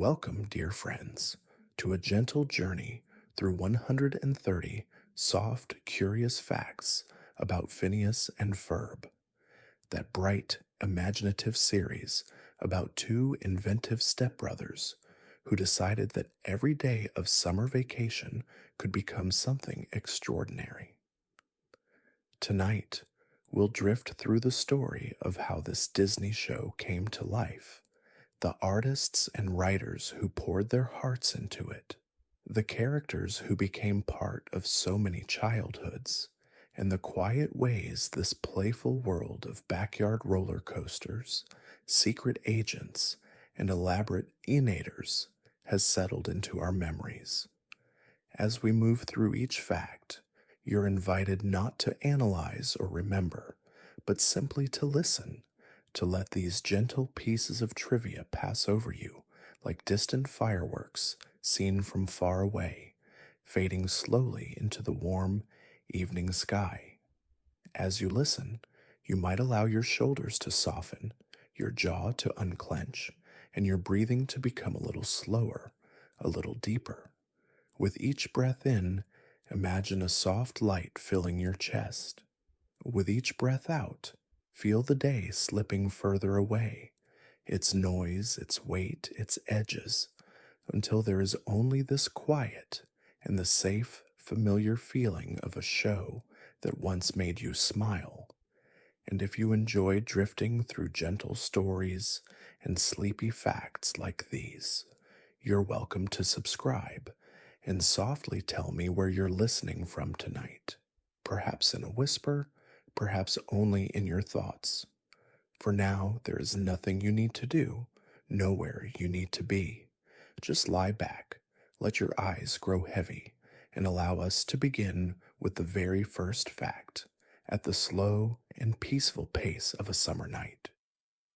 Welcome, dear friends, to a gentle journey through 130 soft, curious facts about Phineas and Ferb, that bright, imaginative series about two inventive stepbrothers who decided that every day of summer vacation could become something extraordinary. Tonight, we'll drift through the story of how this Disney show came to life, the artists and writers who poured their hearts into it, the characters who became part of so many childhoods, and the quiet ways this playful world of backyard roller coasters, secret agents, and elaborate innators has settled into our memories. As we move through each fact, you're invited not to analyze or remember, but simply to listen, to let these gentle pieces of trivia pass over you like distant fireworks seen from far away, fading slowly into the warm evening sky. As you listen, you might allow your shoulders to soften, your jaw to unclench, and your breathing to become a little slower, a little deeper. With each breath in, imagine a soft light filling your chest. With each breath out, feel the day slipping further away, its noise, its weight, its edges, until there is only this quiet and the safe, familiar feeling of a show that once made you smile. And if you enjoy drifting through gentle stories and sleepy facts like these, you're welcome to subscribe and softly tell me where you're listening from tonight, perhaps in a whisper, perhaps only in your thoughts. For now, there is nothing you need to do, nowhere you need to be. Just lie back, let your eyes grow heavy, and allow us to begin with the very first fact, at the slow and peaceful pace of a summer night.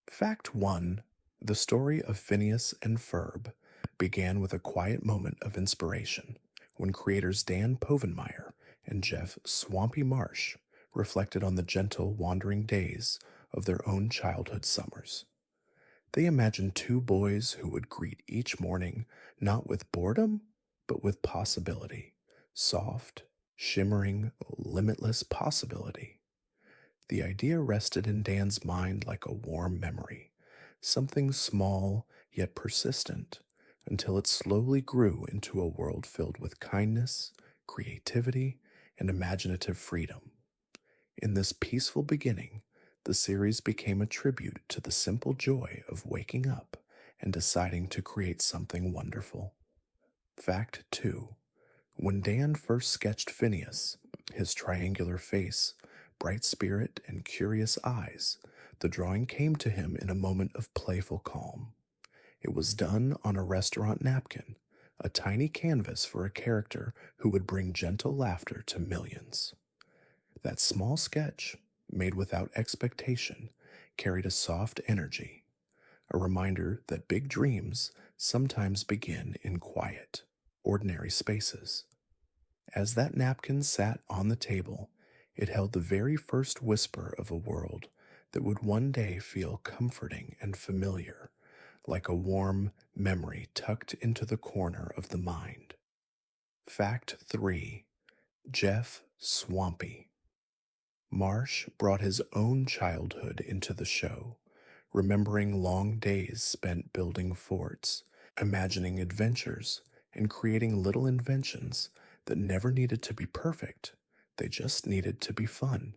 Fact 1. The story of Phineas and Ferb began with a quiet moment of inspiration when creators Dan Povenmire and Jeff Swampy Marsh reflected on the gentle, wandering days of their own childhood summers. They imagined two boys who would greet each morning not with boredom, but with possibility, soft, shimmering, limitless possibility. The idea rested in Dan's mind like a warm memory, something small yet persistent, until it slowly grew into a world filled with kindness, creativity, and imaginative freedom. In this peaceful beginning, the series became a tribute to the simple joy of waking up and deciding to create something wonderful. Fact 2. When Dan first sketched Phineas, his triangular face, bright spirit, and curious eyes, the drawing came to him in a moment of playful calm. It was done on a restaurant napkin, a tiny canvas for a character who would bring gentle laughter to millions. That small sketch, made without expectation, carried a soft energy, a reminder that big dreams sometimes begin in quiet, ordinary spaces. As that napkin sat on the table, it held the very first whisper of a world that would one day feel comforting and familiar, like a warm memory tucked into the corner of the mind. Fact 3. Jeff Swampy Marsh brought his own childhood into the show, remembering long days spent building forts, imagining adventures, and creating little inventions that never needed to be perfect, they just needed to be fun.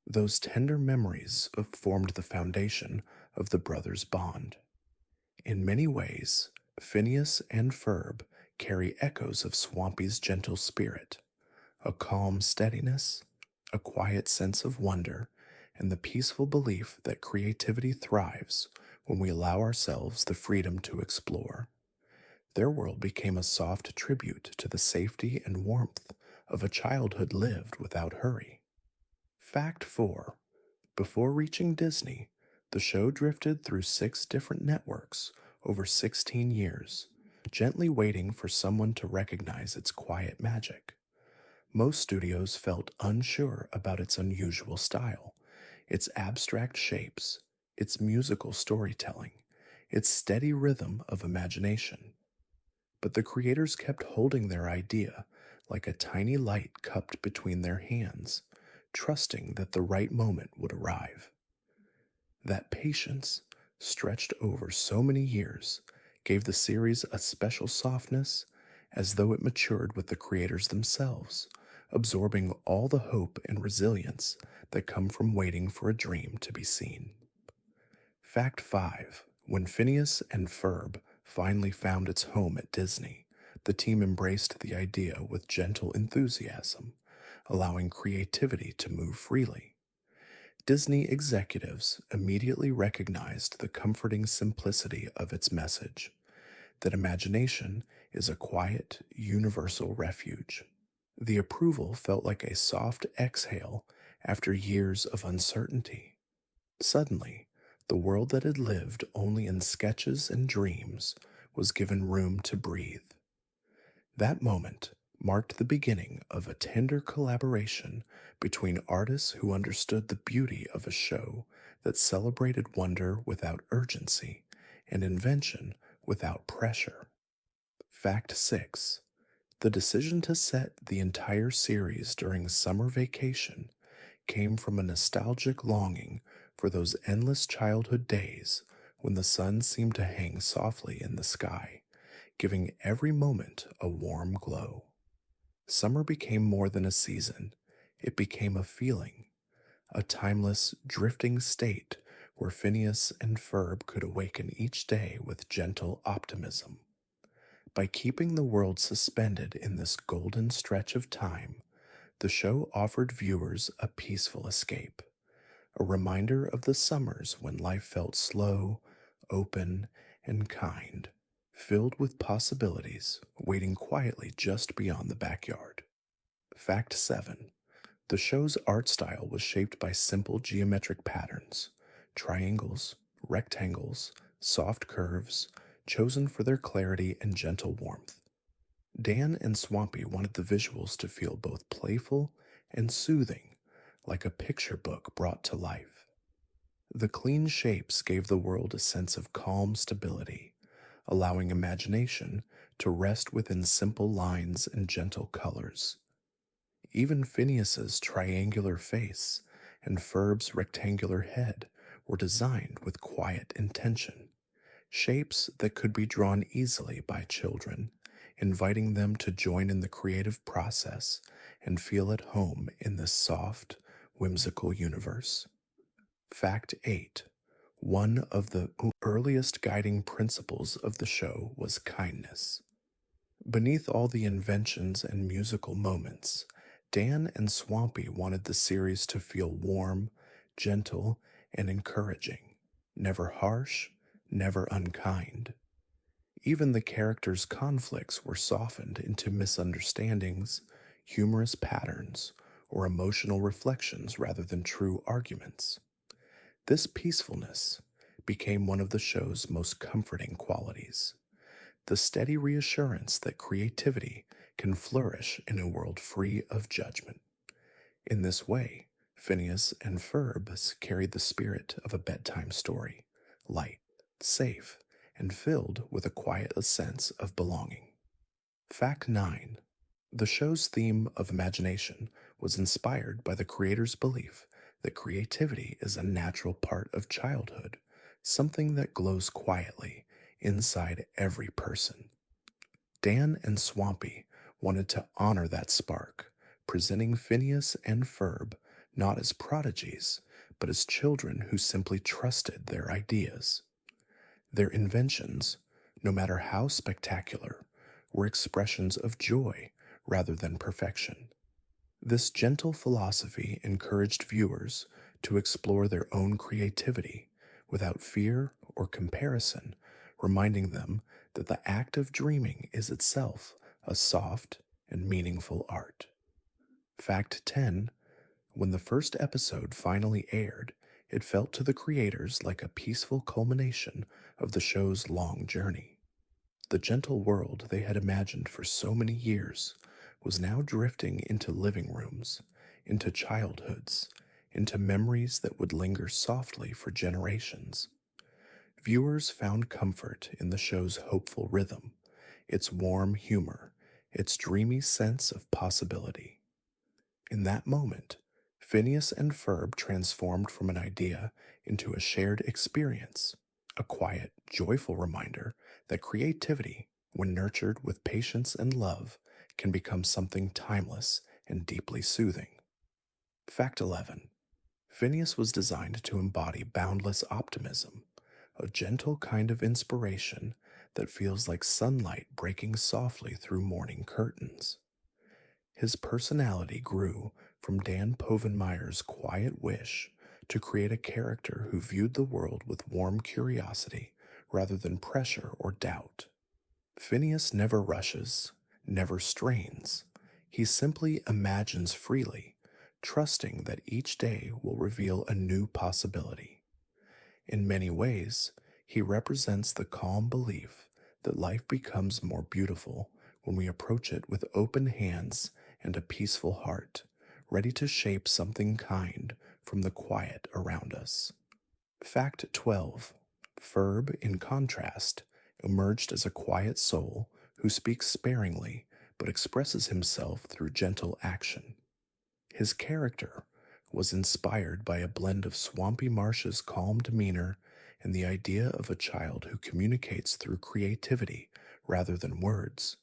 Those tender memories formed the foundation of the brothers' bond. In many ways, Phineas and Ferb carry echoes of Swampy's gentle spirit, a calm steadiness, a quiet sense of wonder, and the peaceful belief that creativity thrives when we allow ourselves the freedom to explore. Their world became a soft tribute to the safety and warmth of a childhood lived without hurry. Fact 4. Before reaching Disney, the show drifted through 6 different networks over 16 years, gently waiting for someone to recognize its quiet magic. Most studios felt unsure about its unusual style, its abstract shapes, its musical storytelling, its steady rhythm of imagination. But the creators kept holding their idea like a tiny light cupped between their hands, trusting that the right moment would arrive. That patience, stretched over so many years, gave the series a special softness, as though it matured with the creators themselves, absorbing all the hope and resilience that come from waiting for a dream to be seen. Fact 5. When Phineas and Ferb finally found its home at Disney, the team embraced the idea with gentle enthusiasm, allowing creativity to move freely. Disney executives immediately recognized the comforting simplicity of its message, that imagination is a quiet, universal refuge. The approval felt like a soft exhale after years of uncertainty. Suddenly, the world that had lived only in sketches and dreams was given room to breathe. That moment marked the beginning of a tender collaboration between artists who understood the beauty of a show that celebrated wonder without urgency and invention without pressure. Fact 6. The decision to set the entire series during summer vacation came from a nostalgic longing for those endless childhood days when the sun seemed to hang softly in the sky, giving every moment a warm glow. Summer became more than a season, it became a feeling, a timeless, drifting state where Phineas and Ferb could awaken each day with gentle optimism. By keeping the world suspended in this golden stretch of time, the show offered viewers a peaceful escape, a reminder of the summers when life felt slow, open, and kind, filled with possibilities waiting quietly just beyond the backyard. Fact 7. The show's art style was shaped by simple geometric patterns, triangles, rectangles, soft curves, chosen for their clarity and gentle warmth. Dan and Swampy wanted the visuals to feel both playful and soothing, like a picture book brought to life. The clean shapes gave the world a sense of calm stability, allowing imagination to rest within simple lines and gentle colors. Even Phineas's triangular face and Ferb's rectangular head were designed with quiet intention, shapes that could be drawn easily by children, inviting them to join in the creative process and feel at home in this soft, whimsical universe. Fact 8. One of the earliest guiding principles of the show was kindness. Beneath all the inventions and musical moments, Dan and Swampy wanted the series to feel warm, gentle, and encouraging, never harsh, never unkind. Even the characters' conflicts were softened into misunderstandings, humorous patterns, or emotional reflections rather than true arguments. This peacefulness became one of the show's most comforting qualities, the steady reassurance that creativity can flourish in a world free of judgment. In this way, Phineas and Ferb carried the spirit of a bedtime story, light, safe, and filled with a quiet sense of belonging. Fact 9. The show's theme of imagination was inspired by the creator's belief that creativity is a natural part of childhood, something that glows quietly inside every person. Dan and Swampy wanted to honor that spark, presenting Phineas and Ferb not as prodigies, but as children who simply trusted their ideas. Their inventions, no matter how spectacular, were expressions of joy rather than perfection. This gentle philosophy encouraged viewers to explore their own creativity without fear or comparison, reminding them that the act of dreaming is itself a soft and meaningful art. Fact 10. When the first episode finally aired, it felt to the creators like a peaceful culmination of the show's long journey. The gentle world they had imagined for so many years was now drifting into living rooms, into childhoods, into memories that would linger softly for generations. Viewers found comfort in the show's hopeful rhythm, its warm humor, its dreamy sense of possibility. In that moment, Phineas and Ferb transformed from an idea into a shared experience, a quiet, joyful reminder that creativity, when nurtured with patience and love, can become something timeless and deeply soothing. Fact 11. Phineas was designed to embody boundless optimism, a gentle kind of inspiration that feels like sunlight breaking softly through morning curtains. His personality grew from Dan Povenmire's quiet wish to create a character who viewed the world with warm curiosity rather than pressure or doubt. Phineas never rushes, never strains. He simply imagines freely, trusting that each day will reveal a new possibility. In many ways, he represents the calm belief that life becomes more beautiful when we approach it with open hands and a peaceful heart, ready to shape something kind from the quiet around us. Fact 12. Ferb, in contrast, emerged as a quiet soul who speaks sparingly but expresses himself through gentle action. His character was inspired by a blend of Swampy Marsh's calm demeanor and the idea of a child who communicates through creativity rather than words.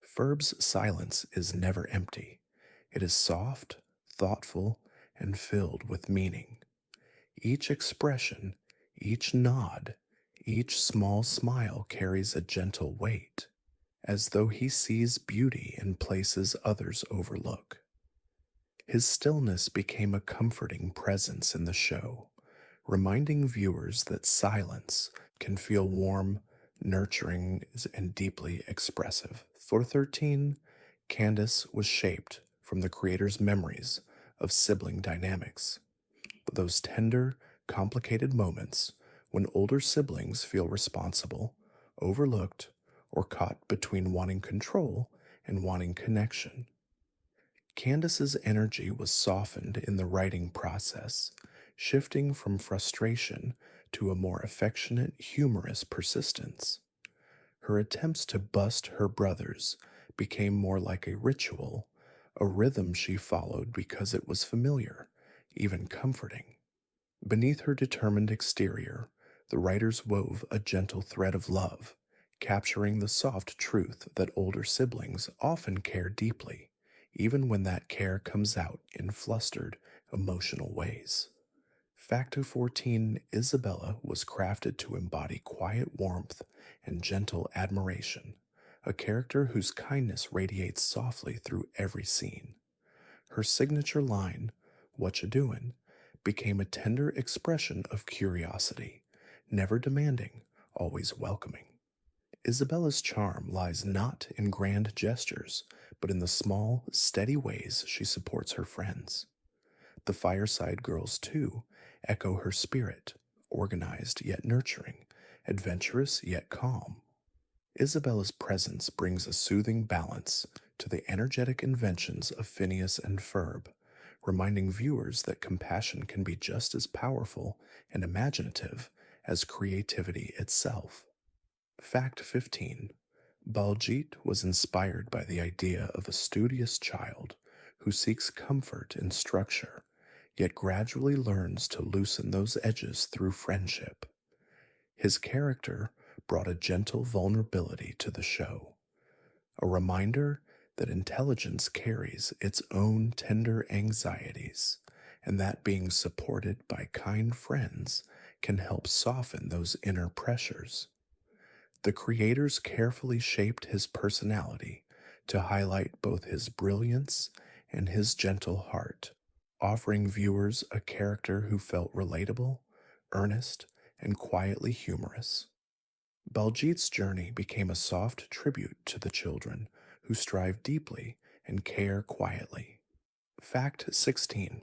Ferb's silence is never empty. It is soft, thoughtful, and filled with meaning. Each expression, each nod, each small smile carries a gentle weight, as though he sees beauty in places others overlook. His stillness became a comforting presence in the show, reminding viewers that silence can feel warm, nurturing, and deeply expressive. For 13, Candace was shaped from the creator's memories of sibling dynamics. Those tender, complicated moments when older siblings feel responsible, overlooked, or caught between wanting control and wanting connection. Candace's energy was softened in the writing process, shifting from frustration to a more affectionate, humorous persistence. Her attempts to bust her brothers became more like a ritual, a rhythm she followed because it was familiar, even comforting. Beneath her determined exterior, the writers wove a gentle thread of love, capturing the soft truth that older siblings often care deeply, even when that care comes out in flustered, emotional ways. Facto 14, Isabella was crafted to embody quiet warmth and gentle admiration, a character whose kindness radiates softly through every scene. Her signature line, "What you doin'?" became a tender expression of curiosity, never demanding, always welcoming. Isabella's charm lies not in grand gestures, but in the small, steady ways she supports her friends. The Fireside Girls, too, echo her spirit, organized yet nurturing, adventurous yet calm. Isabella's presence brings a soothing balance to the energetic inventions of Phineas and Ferb, reminding viewers that compassion can be just as powerful and imaginative as creativity itself. Fact 15. Baljeet was inspired by the idea of a studious child who seeks comfort in structure, yet gradually learns to loosen those edges through friendship. His character brought a gentle vulnerability to the show, a reminder that intelligence carries its own tender anxieties, and that being supported by kind friends can help soften those inner pressures. The creators carefully shaped his personality to highlight both his brilliance and his gentle heart, offering viewers a character who felt relatable, earnest, and quietly humorous. Baljeet's journey became a soft tribute to the children who strive deeply and care quietly. Fact 16.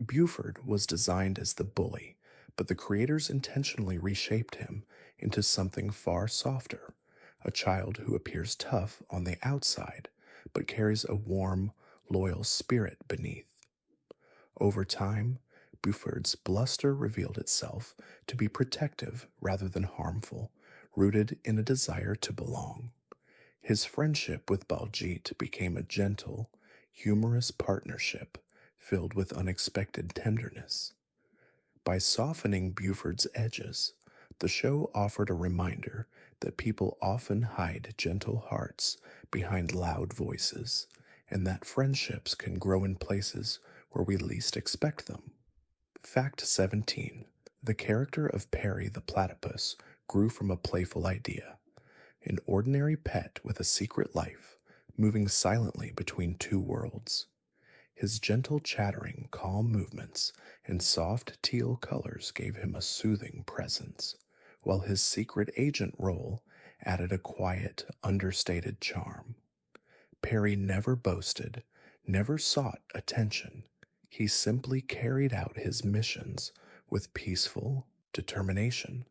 Buford was designed as the bully, but the creators intentionally reshaped him into something far softer, a child who appears tough on the outside, but carries a warm, loyal spirit beneath. Over time, Buford's bluster revealed itself to be protective rather than harmful, rooted in a desire to belong. His friendship with Baljeet became a gentle, humorous partnership filled with unexpected tenderness. By softening Buford's edges, the show offered a reminder that people often hide gentle hearts behind loud voices, and that friendships can grow in places where we least expect them. Fact 17. The character of Perry the platypus grew from a playful idea, an ordinary pet with a secret life, moving silently between two worlds. His gentle chattering, calm movements, and soft teal colors gave him a soothing presence, while his secret agent role added a quiet, understated charm. Perry never boasted, never sought attention. He simply carried out his missions with peaceful determination.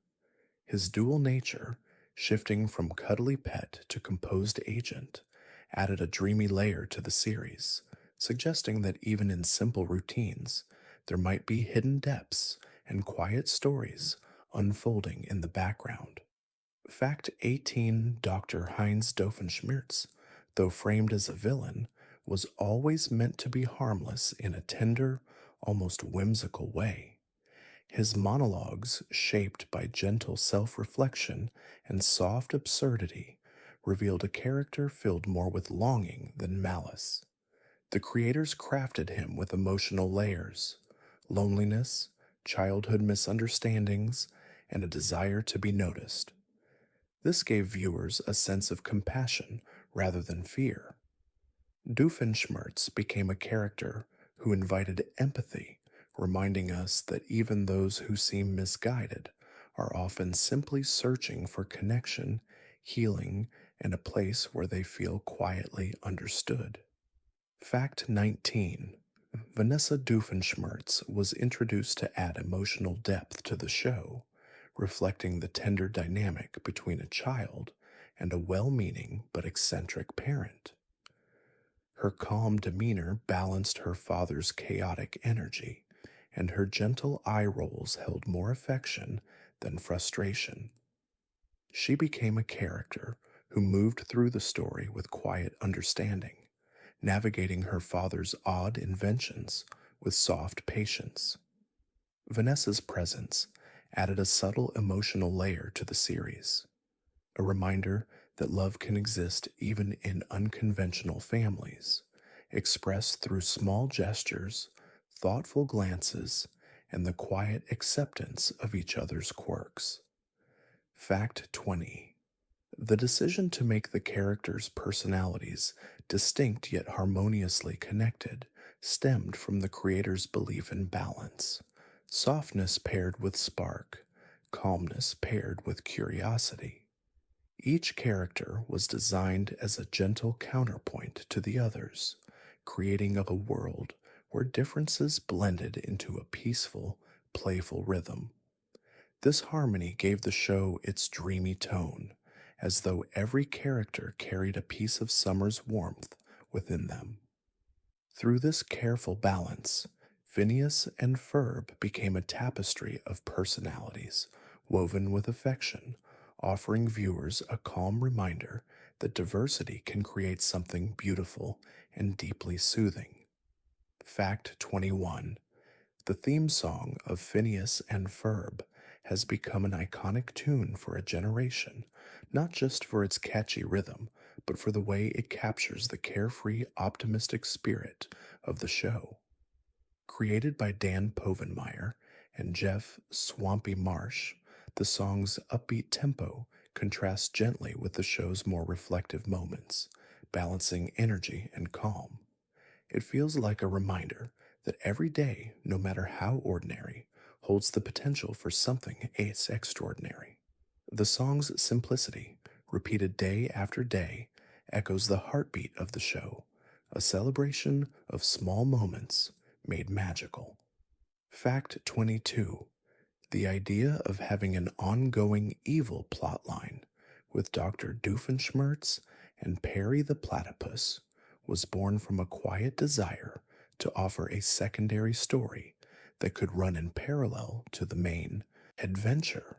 His dual nature, shifting from cuddly pet to composed agent, added a dreamy layer to the series, suggesting that even in simple routines, there might be hidden depths and quiet stories unfolding in the background. Fact 18. Dr. Heinz Doofenshmirtz, though framed as a villain, was always meant to be harmless in a tender, almost whimsical way. His monologues, shaped by gentle self reflection and soft absurdity, revealed a character filled more with longing than malice. The creators crafted him with emotional layers, loneliness, childhood misunderstandings, and a desire to be noticed. This gave viewers a sense of compassion rather than fear. Doofenshmirtz became a character who invited empathy, reminding us that even those who seem misguided are often simply searching for connection, healing, and a place where they feel quietly understood. Fact 19. Vanessa Doofenshmirtz was introduced to add emotional depth to the show, reflecting the tender dynamic between a child and a well-meaning but eccentric parent. Her calm demeanor balanced her father's chaotic energy, and her gentle eye rolls held more affection than frustration. She became a character who moved through the story with quiet understanding, navigating her father's odd inventions with soft patience. Vanessa's presence added a subtle emotional layer to the series, a reminder that love can exist even in unconventional families, expressed through small gestures, thoughtful glances, and the quiet acceptance of each other's quirks. Fact 20. The decision to make the characters' personalities distinct yet harmoniously connected stemmed from the creator's belief in balance, softness paired with spark, calmness paired with curiosity. Each character was designed as a gentle counterpoint to the others, creating a world where differences blended into a peaceful, playful rhythm. This harmony gave the show its dreamy tone, as though every character carried a piece of summer's warmth within them. Through this careful balance, Phineas and Ferb became a tapestry of personalities woven with affection, offering viewers a calm reminder that diversity can create something beautiful and deeply soothing. Fact 21. The theme song of Phineas and Ferb has become an iconic tune for a generation, not just for its catchy rhythm, but for the way it captures the carefree, optimistic spirit of the show. Created by Dan Povenmire and Jeff Swampy Marsh, the song's upbeat tempo contrasts gently with the show's more reflective moments, balancing energy and calm. It feels like a reminder that every day, no matter how ordinary, holds the potential for something extraordinary. The song's simplicity, repeated day after day, echoes the heartbeat of the show, a celebration of small moments made magical. Fact 22. The idea of having an ongoing evil plotline with Dr. Doofenshmirtz and Perry the platypus was born from a quiet desire to offer a secondary story that could run in parallel to the main adventure.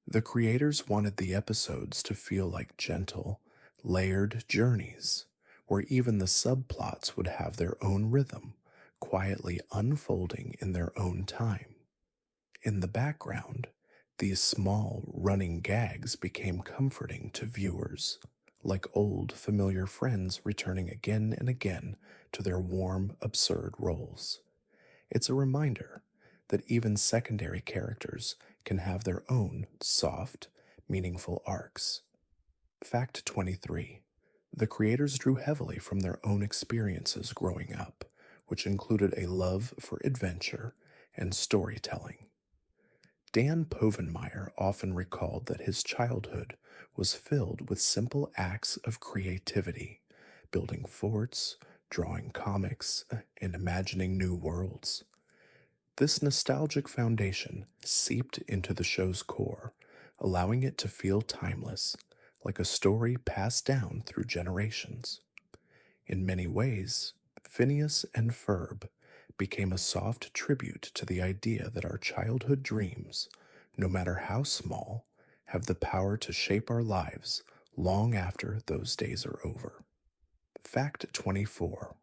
The creators wanted the episodes to feel like gentle, layered journeys, where even the subplots would have their own rhythm, quietly unfolding in their own time. In the background, these small, running gags became comforting to viewers, like old, familiar friends returning again and again to their warm, absurd roles. It's a reminder that even secondary characters can have their own soft, meaningful arcs. Fact 23. The creators drew heavily from their own experiences growing up, which included a love for adventure and storytelling. Dan Povenmire often recalled that his childhood was filled with simple acts of creativity, building forts, drawing comics, and imagining new worlds. This nostalgic foundation seeped into the show's core, allowing it to feel timeless, like a story passed down through generations. In many ways, Phineas and Ferb became a soft tribute to the idea that our childhood dreams, no matter how small, have the power to shape our lives long after those days are over. Fact 24.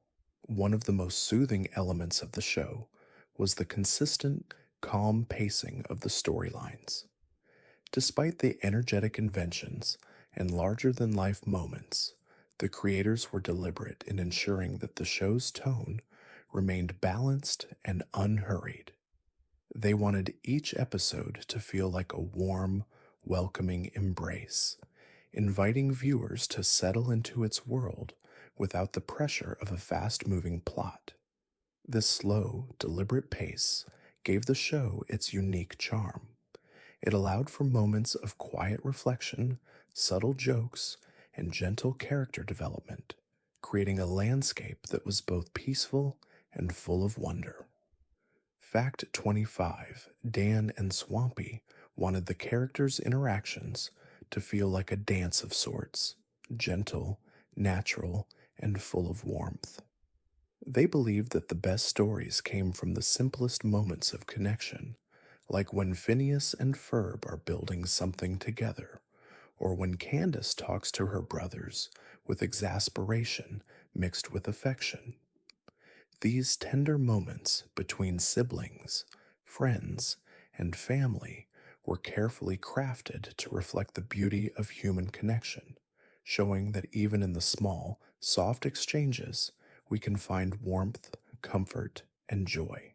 One of the most soothing elements of the show was the consistent, calm pacing of the storylines. Despite the energetic inventions and larger than life moments, the creators were deliberate in ensuring that the show's tone remained balanced and unhurried. They wanted each episode to feel like a warm, welcoming embrace, inviting viewers to settle into its world without the pressure of a fast moving plot. This slow, deliberate pace gave the show its unique charm. It allowed for moments of quiet reflection, subtle jokes, and gentle character development, creating a landscape that was both peaceful and full of wonder. Fact 25. Dan and Swampy wanted the characters' interactions to feel like a dance of sorts, gentle, natural, and full of warmth. They believed that the best stories came from the simplest moments of connection, like when Phineas and Ferb are building something together, or when Candace talks to her brothers with exasperation mixed with affection. These tender moments between siblings, friends, and family were carefully crafted to reflect the beauty of human connection, showing that even in the small, soft exchanges, we can find warmth, comfort, and joy.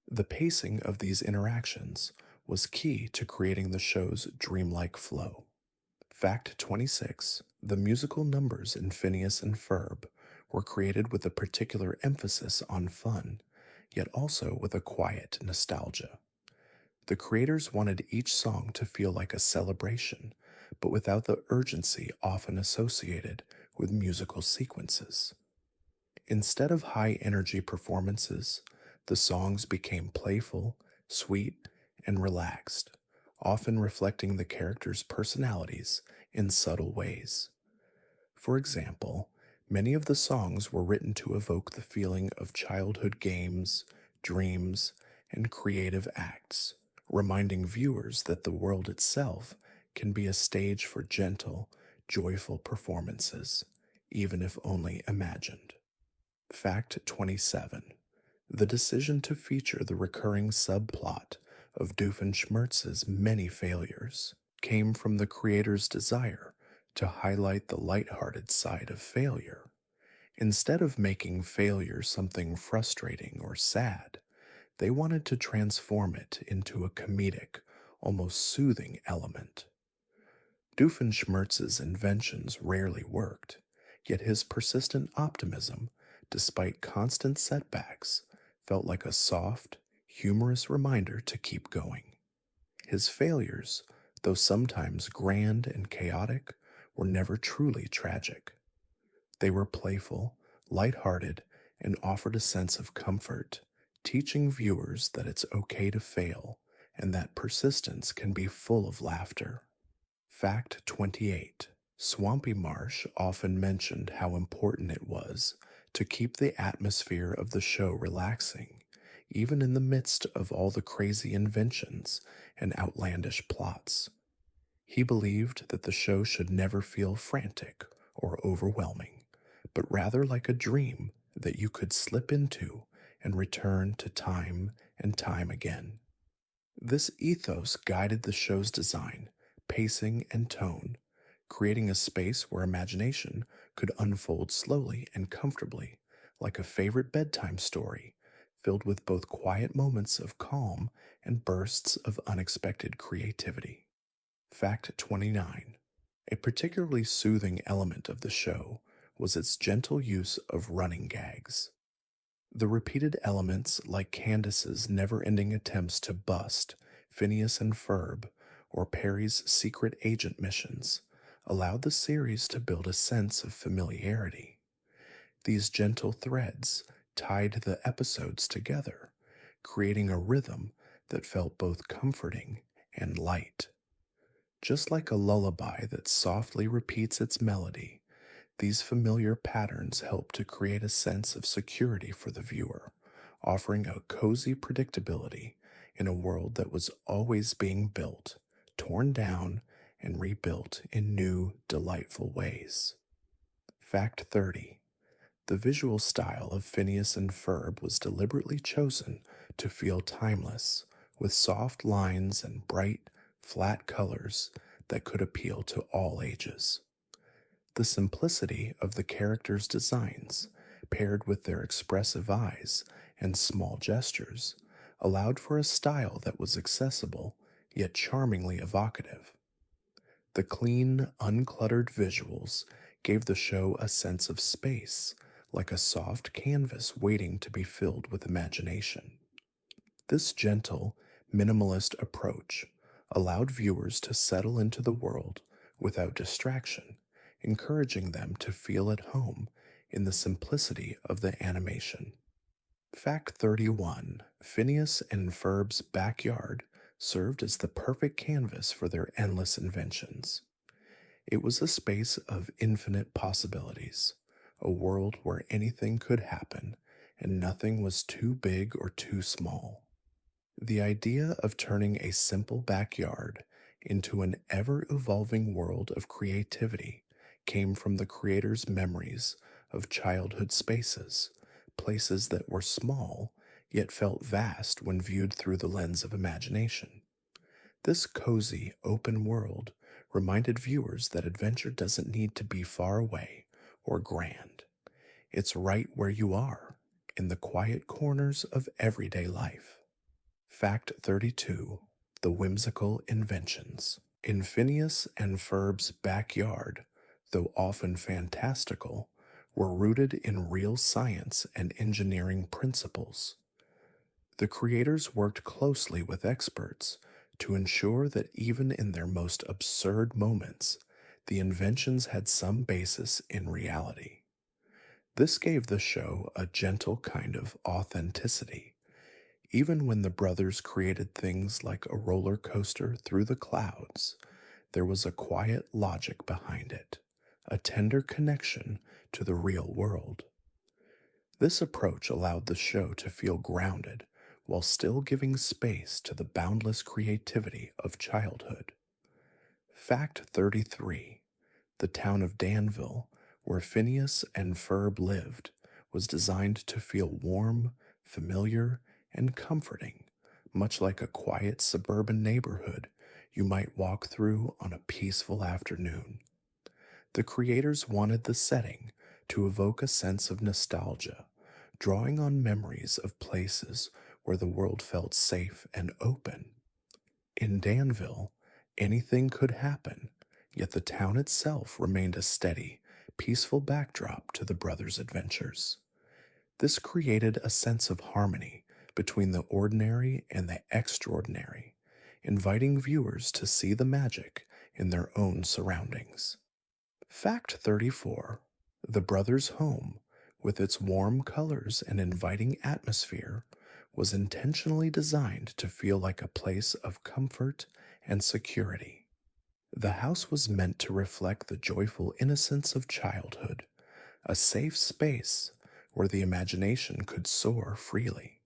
The pacing of these interactions was key to creating the show's dreamlike flow. Fact 26. The musical numbers in Phineas and Ferb were created with a particular emphasis on fun, yet also with a quiet nostalgia. The creators wanted each song to feel like a celebration, but without the urgency often associated with musical sequences. Instead of high energy performances, the songs became playful, sweet, and relaxed, often reflecting the characters' personalities in subtle ways. For example, many of the songs were written to evoke the feeling of childhood games, dreams, and creative acts, reminding viewers that the world itself can be a stage for gentle, joyful performances, even if only imagined. Fact 27. The decision to feature the recurring subplot of Doofenshmirtz's many failures came from the creator's desire to highlight the lighthearted side of failure. Instead of making failure something frustrating or sad, they wanted to transform it into a comedic, almost soothing element. Doofenshmirtz's inventions rarely worked, yet his persistent optimism, despite constant setbacks, felt like a soft, humorous reminder to keep going. His failures, though sometimes grand and chaotic, were never truly tragic. They were playful, lighthearted, and offered a sense of comfort, teaching viewers that it's okay to fail and that persistence can be full of laughter. Fact 28. Swampy Marsh often mentioned how important it was to keep the atmosphere of the show relaxing, even in the midst of all the crazy inventions and outlandish plots. He believed that the show should never feel frantic or overwhelming, but rather like a dream that you could slip into and return to time and time again. This ethos guided the show's design, pacing, and tone, creating a space where imagination could unfold slowly and comfortably, like a favorite bedtime story, filled with both quiet moments of calm and bursts of unexpected creativity. Fact 29. A particularly soothing element of the show was its gentle use of running gags. The repeated elements, like Candace's never ending attempts to bust Phineas and Ferb or Perry's secret agent missions, allowed the series to build a sense of familiarity. These gentle threads tied the episodes together, creating a rhythm that felt both comforting and light. Just like a lullaby that softly repeats its melody, these familiar patterns help to create a sense of security for the viewer, offering a cozy predictability in a world that was always being built, torn down, and rebuilt in new, delightful ways. Fact 30. The visual style of Phineas and Ferb was deliberately chosen to feel timeless, with soft lines and bright, flat colors that could appeal to all ages. The simplicity of the characters' designs, paired with their expressive eyes and small gestures, allowed for a style that was accessible yet charmingly evocative. The clean, uncluttered visuals gave the show a sense of space, like a soft canvas waiting to be filled with imagination. This gentle, minimalist approach allowed viewers to settle into the world without distraction, encouraging them to feel at home in the simplicity of the animation. Fact 31. Phineas and Ferb's backyard served as the perfect canvas for their endless inventions. It was a space of infinite possibilities, a world where anything could happen and nothing was too big or too small. The idea of turning a simple backyard into an ever evolving world of creativity came from the creator's memories of childhood spaces, places that were small yet felt vast when viewed through the lens of imagination. This cozy, open world reminded viewers that adventure doesn't need to be far away or grand. It's right where you are, in the quiet corners of everyday life. Fact 32. The whimsical inventions. In Phineas and Ferb's backyard, though often fantastical, were rooted in real science and engineering principles. The creators worked closely with experts to ensure that even in their most absurd moments, the inventions had some basis in reality. This gave the show a gentle kind of authenticity. Even when the brothers created things like a roller coaster through the clouds, there was a quiet logic behind it, a tender connection to the real world. This approach allowed the show to feel grounded while still giving space to the boundless creativity of childhood. Fact 33. The town of Danville, where Phineas and Ferb lived, was designed to feel warm, familiar, and comforting, much like a quiet suburban neighborhood you might walk through on a peaceful afternoon. The creators wanted the setting to evoke a sense of nostalgia, drawing on memories of places where the world felt safe and open. In Danville, anything could happen, yet the town itself remained a steady, peaceful backdrop to the brothers' adventures. This created a sense of harmony between the ordinary and the extraordinary, inviting viewers to see the magic in their own surroundings. Fact 34. The brothers' home, with its warm colors and inviting atmosphere, was intentionally designed to feel like a place of comfort and security. The house was meant to reflect the joyful innocence of childhood, a safe space where the imagination could soar freely.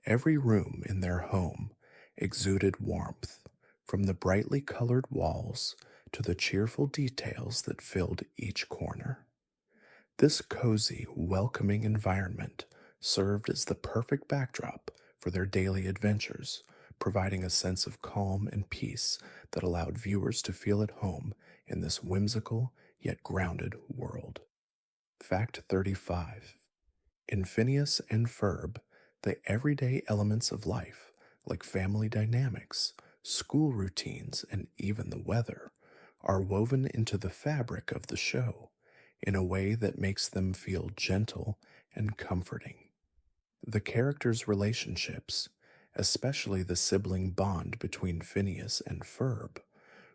Every room in their home exuded warmth, from the brightly colored walls to the cheerful details that filled each corner. This cozy, welcoming environment served as the perfect backdrop for their daily adventures, providing a sense of calm and peace that allowed viewers to feel at home in this whimsical yet grounded world. Fact 35. In Phineas and Ferb, the everyday elements of life, like family dynamics, school routines, and even the weather, are woven into the fabric of the show in a way that makes them feel gentle and comforting. The characters' relationships, especially the sibling bond between Phineas and Ferb,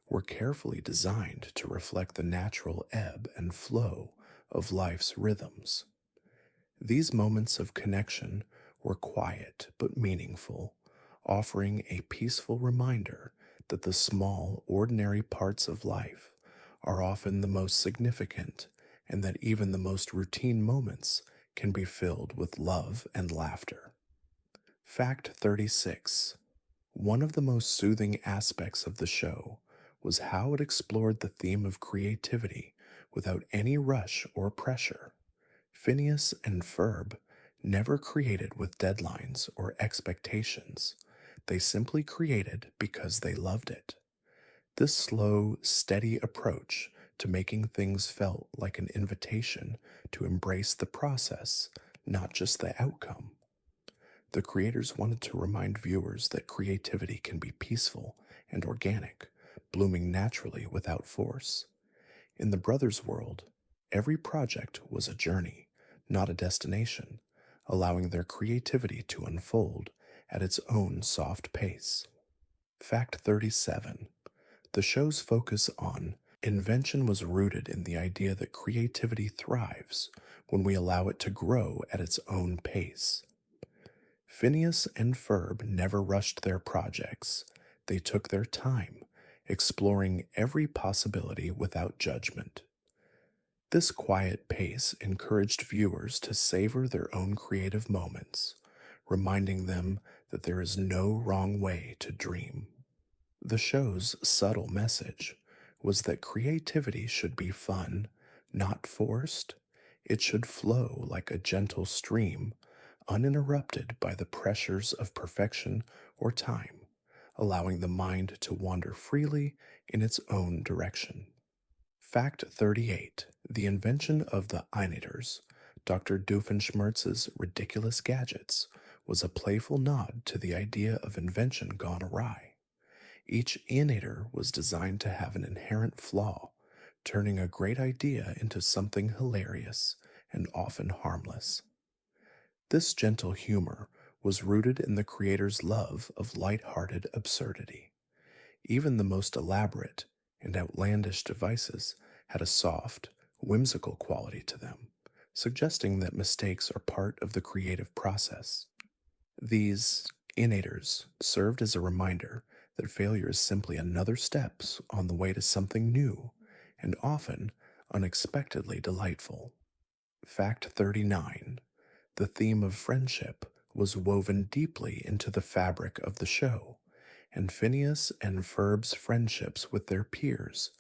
were carefully designed to reflect the natural ebb and flow of life's rhythms. These moments of connection were quiet but meaningful, offering a peaceful reminder that the small, ordinary parts of life are often the most significant, and that even the most routine moments can be filled with love and laughter. Fact 36. One of the most soothing aspects of the show was how it explored the theme of creativity without any rush or pressure. Phineas and Ferb never created with deadlines or expectations. They simply created because they loved it. This slow, steady approach to making things felt like an invitation to embrace the process, not just the outcome. The creators wanted to remind viewers that creativity can be peaceful and organic, blooming naturally without force. In the brothers' world, every project was a journey, not a destination, allowing their creativity to unfold at its own soft pace. Fact 37. The show's focus on invention was rooted in the idea that creativity thrives when we allow it to grow at its own pace. Phineas and Ferb never rushed their projects. They took their time, exploring every possibility without judgment. This quiet pace encouraged viewers to savor their own creative moments, reminding them that there is no wrong way to dream. The show's subtle message was that creativity should be fun, not forced. It should flow like a gentle stream, uninterrupted by the pressures of perfection or time, allowing the mind to wander freely in its own direction. Fact 38. The invention of the Einators, Dr. Doofenshmirtz's ridiculous gadgets, was a playful nod to the idea of invention gone awry. Each Einator was designed to have an inherent flaw, turning a great idea into something hilarious and often harmless. This gentle humor was rooted in the creator's love of light-hearted absurdity. Even the most elaborate and outlandish devices had a soft, whimsical quality to them, suggesting that mistakes are part of the creative process. These innators served as a reminder that failure is simply another step on the way to something new and often unexpectedly delightful. Fact 39. The theme of friendship was woven deeply into the fabric of the show, and Phineas and Ferb's friendships with their peers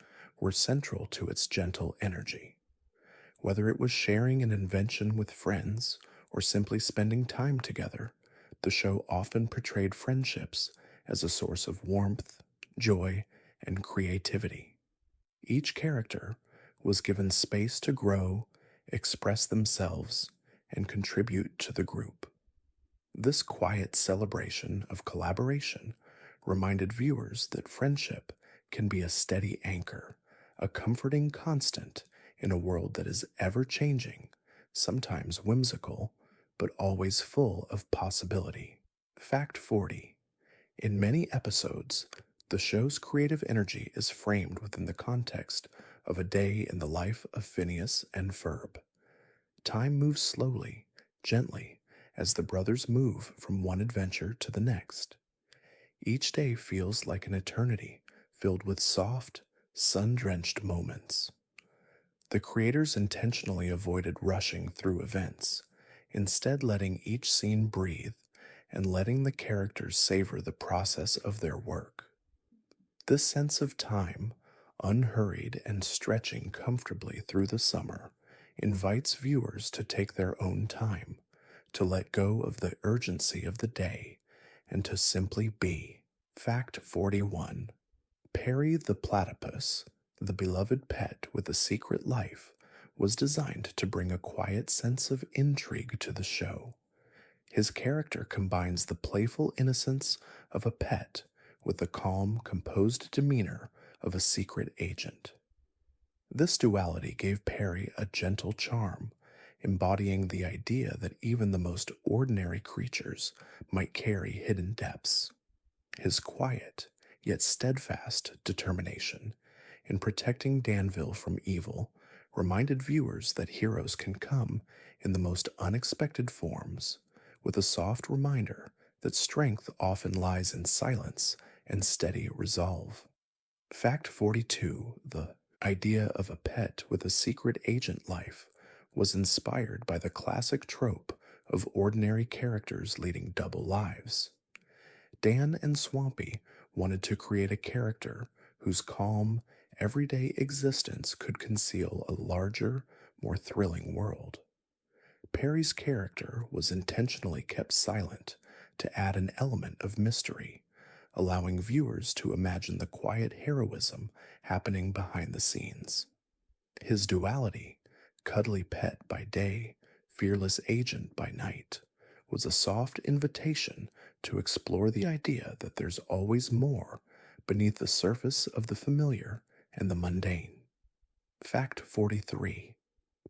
were central to its gentle energy. Whether it was sharing an invention with friends or simply spending time together, the show often portrayed friendships as a source of warmth, joy, and creativity. Each character was given space to grow, express themselves, and contribute to the group. This quiet celebration of collaboration reminded viewers that friendship can be a steady anchor, a comforting constant in a world that is ever changing, sometimes whimsical, but always full of possibility. Fact 40. In many episodes, the show's creative energy is framed within the context of a day in the life of Phineas and Ferb. Time moves slowly, gently, as the brothers move from one adventure to the next. Each day feels like an eternity filled with soft, sun-drenched moments. The creators intentionally avoided rushing through events, instead letting each scene breathe and letting the characters savor the process of their work. This sense of time, unhurried and stretching comfortably through the summer, invites viewers to take their own time, to let go of the urgency of the day, and to simply be. Fact 41. Perry the platypus, the beloved pet with a secret life, was designed to bring a quiet sense of intrigue to the show. His character combines the playful innocence of a pet with the calm, composed demeanor of a secret agent. This duality gave Perry a gentle charm, embodying the idea that even the most ordinary creatures might carry hidden depths. His quiet, yet steadfast determination in protecting Danville from evil reminded viewers that heroes can come in the most unexpected forms, with a soft reminder that strength often lies in silence and steady resolve. Fact 42. The idea of a pet with a secret agent life was inspired by the classic trope of ordinary characters leading double lives. Dan and Swampy wanted to create a character whose calm, everyday existence could conceal a larger, more thrilling world. Perry's character was intentionally kept silent to add an element of mystery, allowing viewers to imagine the quiet heroism happening behind the scenes. His duality, cuddly pet by day, fearless agent by night, was a soft invitation to explore the idea that there's always more beneath the surface of the familiar and the mundane. Fact 43.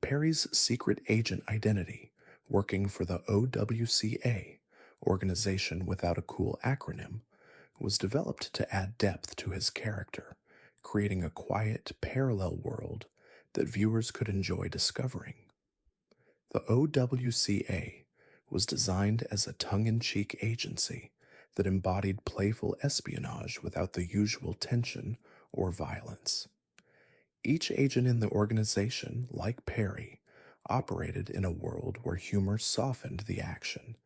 Perry's secret agent identity, working for the OWCA, Organization Without a Cool Acronym, was developed to add depth to his character, creating a quiet, parallel world that viewers could enjoy discovering. The OWCA was designed as a tongue-in-cheek agency that embodied playful espionage without the usual tension or violence. Each agent in the organization, like Perry, operated in a world where humor softened the action,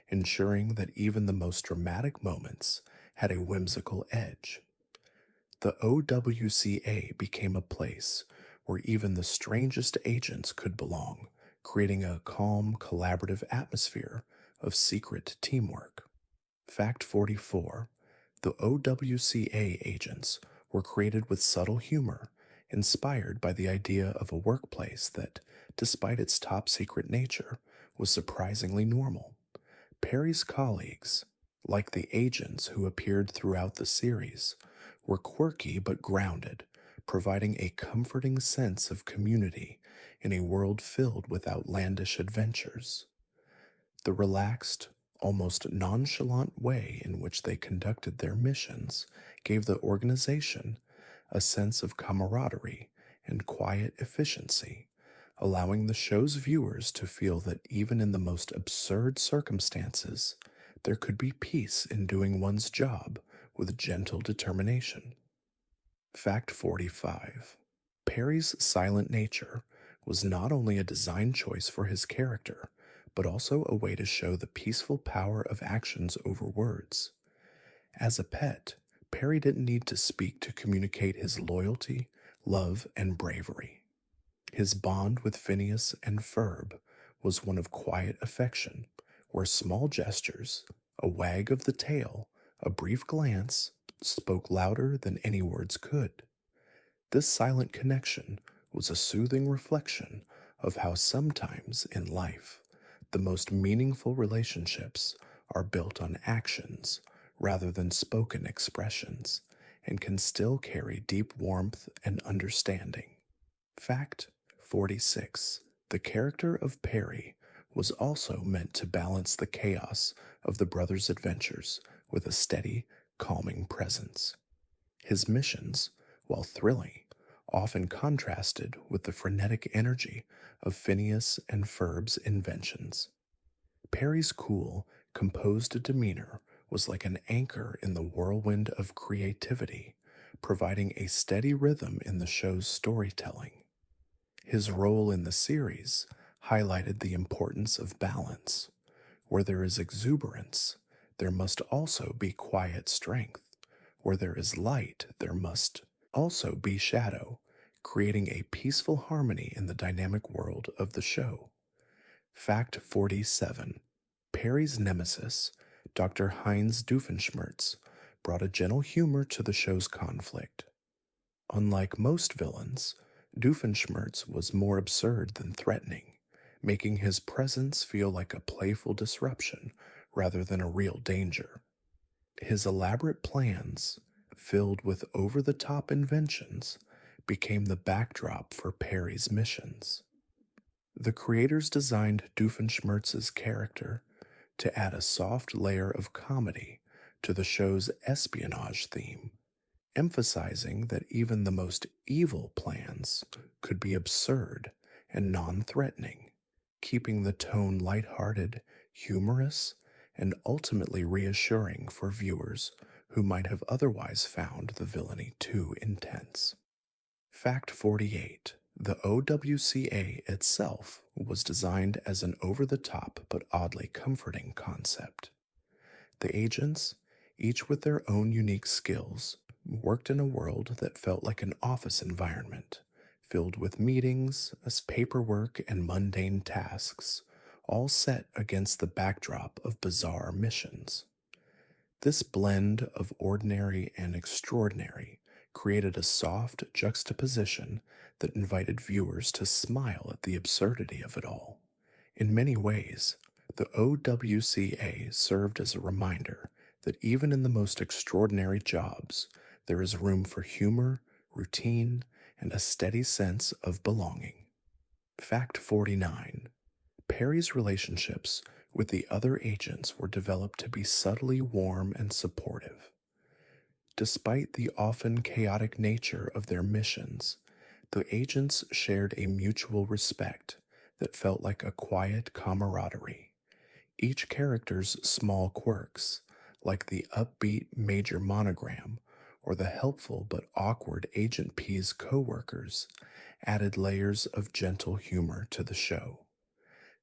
ensuring that even the most dramatic moments had a whimsical edge. The OWCA became a place where even the strangest agents could belong, creating a calm, collaborative atmosphere of secret teamwork. Fact 44. The OWCA agents were created with subtle humor, inspired by the idea of a workplace that, despite its top secret nature, was surprisingly normal. Perry's colleagues, like the agents who appeared throughout the series, were quirky but grounded, providing a comforting sense of community in a world filled with outlandish adventures. The relaxed, almost nonchalant way in which they conducted their missions gave the organization a sense of camaraderie and quiet efficiency, allowing the show's viewers to feel that even in the most absurd circumstances, there could be peace in doing one's job with gentle determination. Fact 45. Perry's silent nature was not only a design choice for his character, but also a way to show the peaceful power of actions over words. As a pet, Perry didn't need to speak to communicate his loyalty, love, and bravery. His bond with Phineas and Ferb was one of quiet affection, where small gestures, a wag of the tail, a brief glance, spoke louder than any words could. This silent connection was a soothing reflection of how sometimes in life, the most meaningful relationships are built on actions rather than spoken expressions, and can still carry deep warmth and understanding. Fact 46. The character of Perry was also meant to balance the chaos of the brothers' adventures with a steady, calming presence. His missions, while thrilling, often contrasted with the frenetic energy of Phineas and Ferb's inventions. Perry's cool, composed demeanor was like an anchor in the whirlwind of creativity, providing a steady rhythm in the show's storytelling. His role in the series highlighted the importance of balance. Where there is exuberance, there must also be quiet strength. Where there is light, there must also be shadow, creating a peaceful harmony in the dynamic world of the show. Fact 47. Perry's nemesis, Dr. Heinz Doofenshmirtz, brought a gentle humor to the show's conflict. Unlike most villains, Doofenshmirtz was more absurd than threatening, making his presence feel like a playful disruption rather than a real danger. His elaborate plans, filled with over the top inventions, became the backdrop for Perry's missions. The creators designed Doofenshmirtz's character to add a soft layer of comedy to the show's espionage theme, emphasizing that even the most evil plans could be absurd and non threatening, keeping the tone lighthearted, humorous, and ultimately reassuring for viewers who might have otherwise found the villainy too intense. Fact 48. The OWCA itself was designed as an over the top but oddly comforting concept. The agents, each with their own unique skills, worked in a world that felt like an office environment, filled with meetings, as paperwork, and mundane tasks, all set against the backdrop of bizarre missions. This blend of ordinary and extraordinary created a soft juxtaposition that invited viewers to smile at the absurdity of it all. In many ways, the OWCA served as a reminder that even in the most extraordinary jobs, there is room for humor, routine, and a steady sense of belonging. Fact 49. Perry's relationships with the other agents were developed to be subtly warm and supportive. Despite the often chaotic nature of their missions, the agents shared a mutual respect that felt like a quiet camaraderie. Each character's small quirks, like the upbeat Major Monogram or the helpful but awkward Agent P's coworkers, added layers of gentle humor to the show.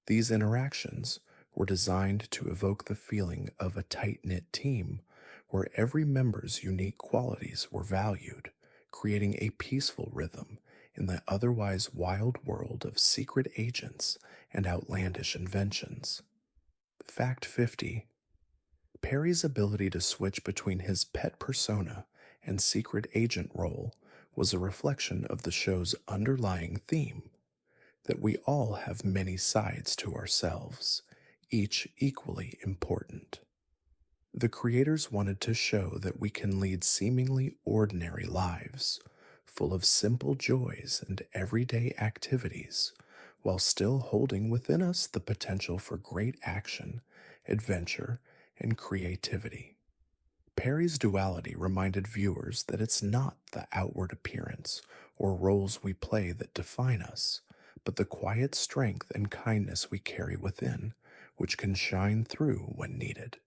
These interactions were designed to evoke the feeling of a tight-knit team where every member's unique qualities were valued, creating a peaceful rhythm in the otherwise wild world of secret agents and outlandish inventions. Fact 50. Perry's ability to switch between his pet persona and secret agent role was a reflection of the show's underlying theme that we all have many sides to ourselves, each equally important. The creators wanted to show that we can lead seemingly ordinary lives, full of simple joys and everyday activities, while still holding within us the potential for great action, adventure, and creativity. Perry's duality reminded viewers that it's not the outward appearance or roles we play that define us, but the quiet strength and kindness we carry within, which can shine through when needed.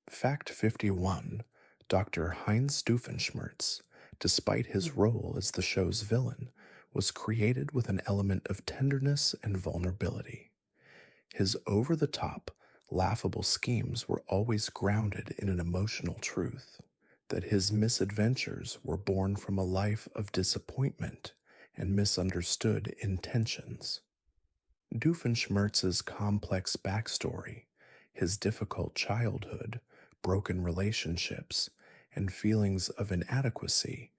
Fact 51. Dr. Heinz Doofenshmirtz, despite his role as the show's villain, was created with an element of tenderness and vulnerability. His over-the-top, laughable schemes were always grounded in an emotional truth, that his misadventures were born from a life of disappointment and misunderstood intentions. Doofenshmirtz's complex backstory, his difficult childhood, broken relationships, and feelings of inadequacy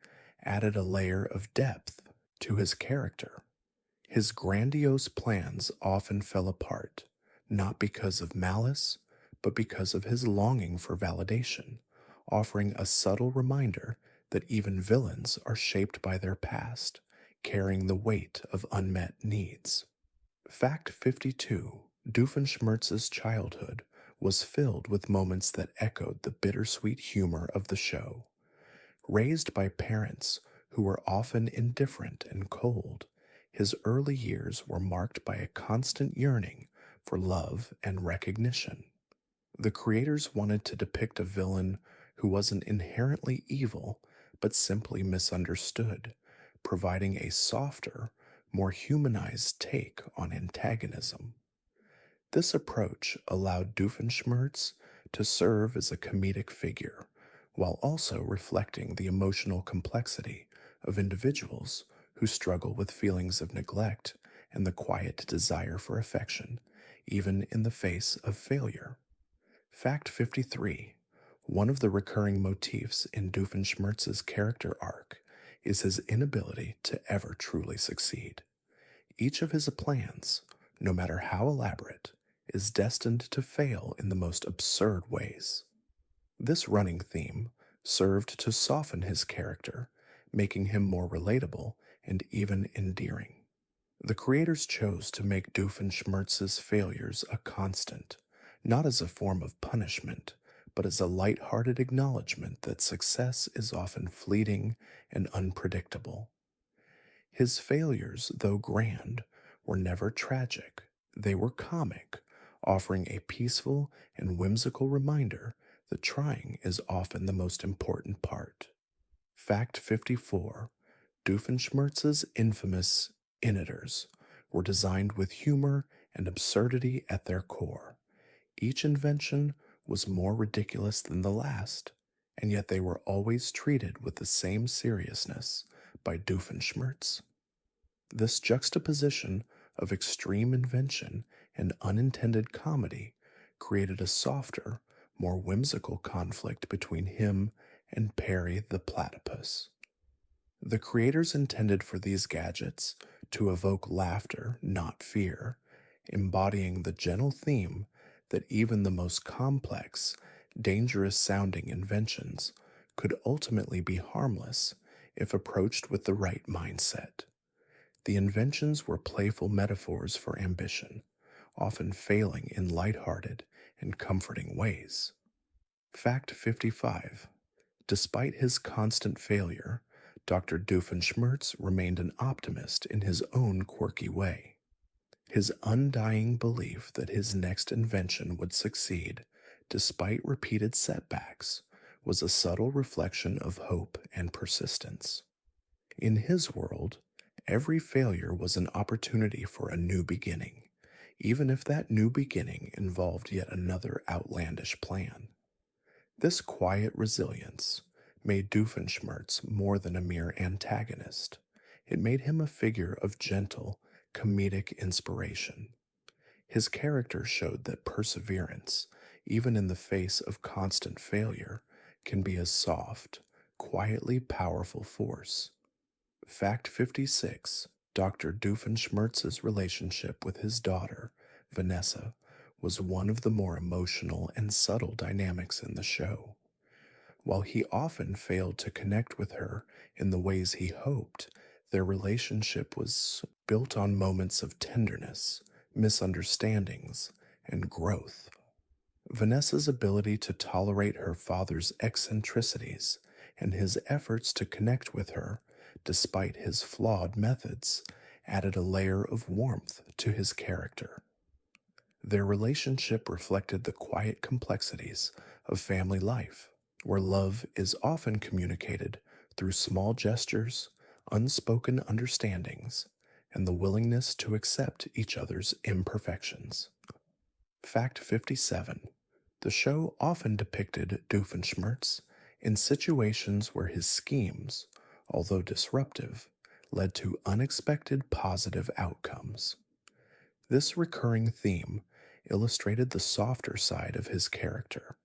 added a layer of depth to his character. His grandiose plans often fell apart, not because of malice, but because of his longing for validation, offering a subtle reminder that even villains are shaped by their past, carrying the weight of unmet needs. Fact 52. Doofenshmirtz's childhood was filled with moments that echoed the bittersweet humor of the show. Raised by parents who were often indifferent and cold, his early years were marked by a constant yearning for love and recognition. The creators wanted to depict a villain who wasn't inherently evil, but simply misunderstood, providing a softer, more humanized take on antagonism. This approach allowed Doofenshmirtz to serve as a comedic figure, while also reflecting the emotional complexity of individuals who struggle with feelings of neglect and the quiet desire for affection, even in the face of failure. Fact 53. One of the recurring motifs in Doofenshmirtz's character arc is his inability to ever truly succeed. Each of his plans, no matter how elaborate, is destined to fail in the most absurd ways. This running theme served to soften his character, making him more relatable and even endearing. The creators chose to make Doofenshmirtz's failures a constant, not as a form of punishment, but as a light-hearted acknowledgement that success is often fleeting and unpredictable. His failures, though grand, were never tragic. They were comic, offering a peaceful and whimsical reminder that trying is often the most important part. Fact 54. Doofenshmirtz's infamous initers were designed with humor and absurdity at their core. Each invention was more ridiculous than the last, and yet they were always treated with the same seriousness by Doofenshmirtz. This juxtaposition of extreme invention and unintended comedy created a softer, more whimsical conflict between him and Perry the Platypus. The creators intended for these gadgets to evoke laughter, not fear, embodying the gentle theme that even the most complex, dangerous sounding inventions could ultimately be harmless if approached with the right mindset. The inventions were playful metaphors for ambition, often failing in lighthearted and comforting ways. Fact 55. Despite his constant failure, Dr. Doofenshmirtz remained an optimist in his own quirky way. His undying belief that his next invention would succeed, despite repeated setbacks, was a subtle reflection of hope and persistence. In his world, every failure was an opportunity for a new beginning, even if that new beginning involved yet another outlandish plan. This quiet resilience made Doofenshmirtz more than a mere antagonist. It made him a figure of gentle, comedic inspiration. His character showed that perseverance, even in the face of constant failure, can be a soft, quietly powerful force. Fact 56. Dr. Doofenshmirtz's relationship with his daughter, Vanessa, was one of the more emotional and subtle dynamics in the show. While he often failed to connect with her in the ways he hoped, their relationship was built on moments of tenderness, misunderstandings, and growth. Vanessa's ability to tolerate her father's eccentricities and his efforts to connect with her, despite his flawed methods, added a layer of warmth to his character. Their relationship reflected the quiet complexities of family life, where love is often communicated through small gestures, unspoken understandings, and the willingness to accept each other's imperfections. Fact 57. The show often depicted Doofenshmirtz in situations where his schemes, although disruptive, led to unexpected positive outcomes. This recurring theme illustrated the softer side of his character.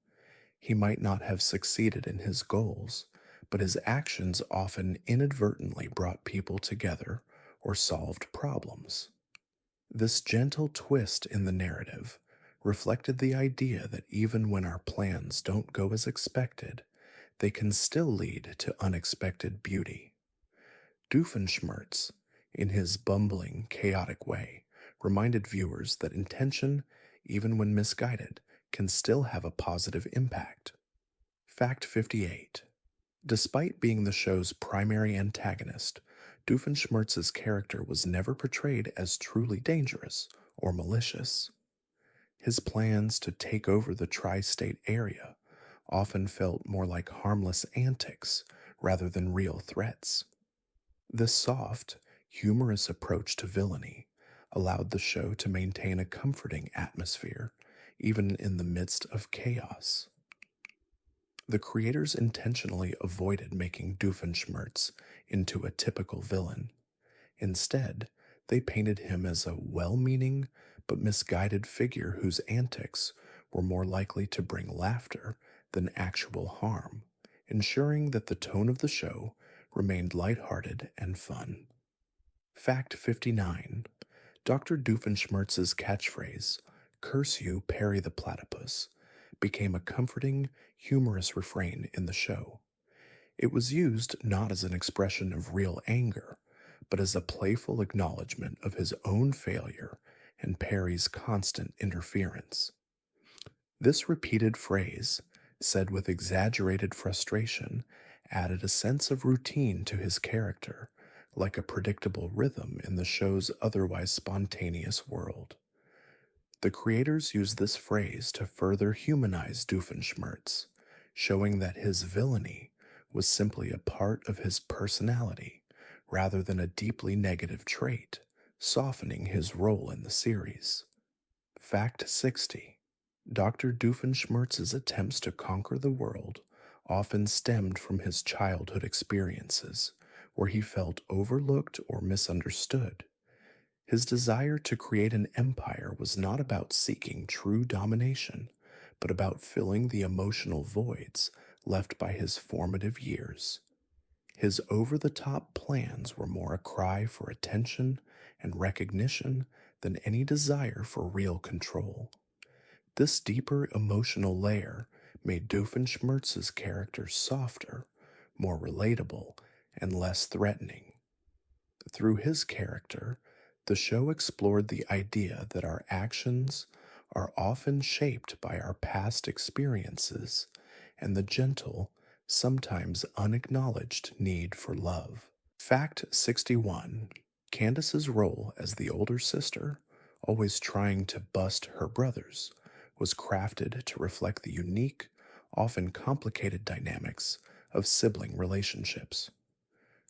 He might not have succeeded in his goals, but his actions often inadvertently brought people together or solved problems. This gentle twist in the narrative reflected the idea that even when our plans don't go as expected, they can still lead to unexpected beauty. Doofenshmirtz, in his bumbling, chaotic way, reminded viewers that intention, even when misguided, can still have a positive impact. Fact 58. Despite being the show's primary antagonist, Doofenshmirtz's character was never portrayed as truly dangerous or malicious. His plans to take over the tri-state area often felt more like harmless antics rather than real threats. This soft, humorous approach to villainy allowed the show to maintain a comforting atmosphere even in the midst of chaos. The creators intentionally avoided making Doofenshmirtz into a typical villain. Instead, they painted him as a well meaning but misguided figure whose antics were more likely to bring laughter than actual harm, ensuring that the tone of the show remained lighthearted and fun. Fact 59. Dr. Doofenshmirtz's catchphrase, "Curse you, Perry the Platypus," became a comforting, humorous refrain in the show. It was used not as an expression of real anger, but as a playful acknowledgement of his own failure and Perry's constant interference. This repeated phrase, said with exaggerated frustration, added a sense of routine to his character, like a predictable rhythm in the show's otherwise spontaneous world. The creators used this phrase to further humanize Doofenshmirtz, showing that his villainy was simply a part of his personality rather than a deeply negative trait, softening his role in the series. Fact 60. Dr. Doofenshmirtz's attempts to conquer the world often stemmed from his childhood experiences, where he felt overlooked or misunderstood. His desire to create an empire was not about seeking true domination, but about filling the emotional voids left by his formative years. His over the top plans were more a cry for attention and recognition than any desire for real control. This deeper emotional layer made Doofenshmirtz's character softer, more relatable, and less threatening. Through his character, the show explored the idea that our actions are often shaped by our past experiences and the gentle, sometimes unacknowledged need for love. Fact 61. Candace's role as the older sister, always trying to bust her brothers, was crafted to reflect the unique, often complicated dynamics of sibling relationships.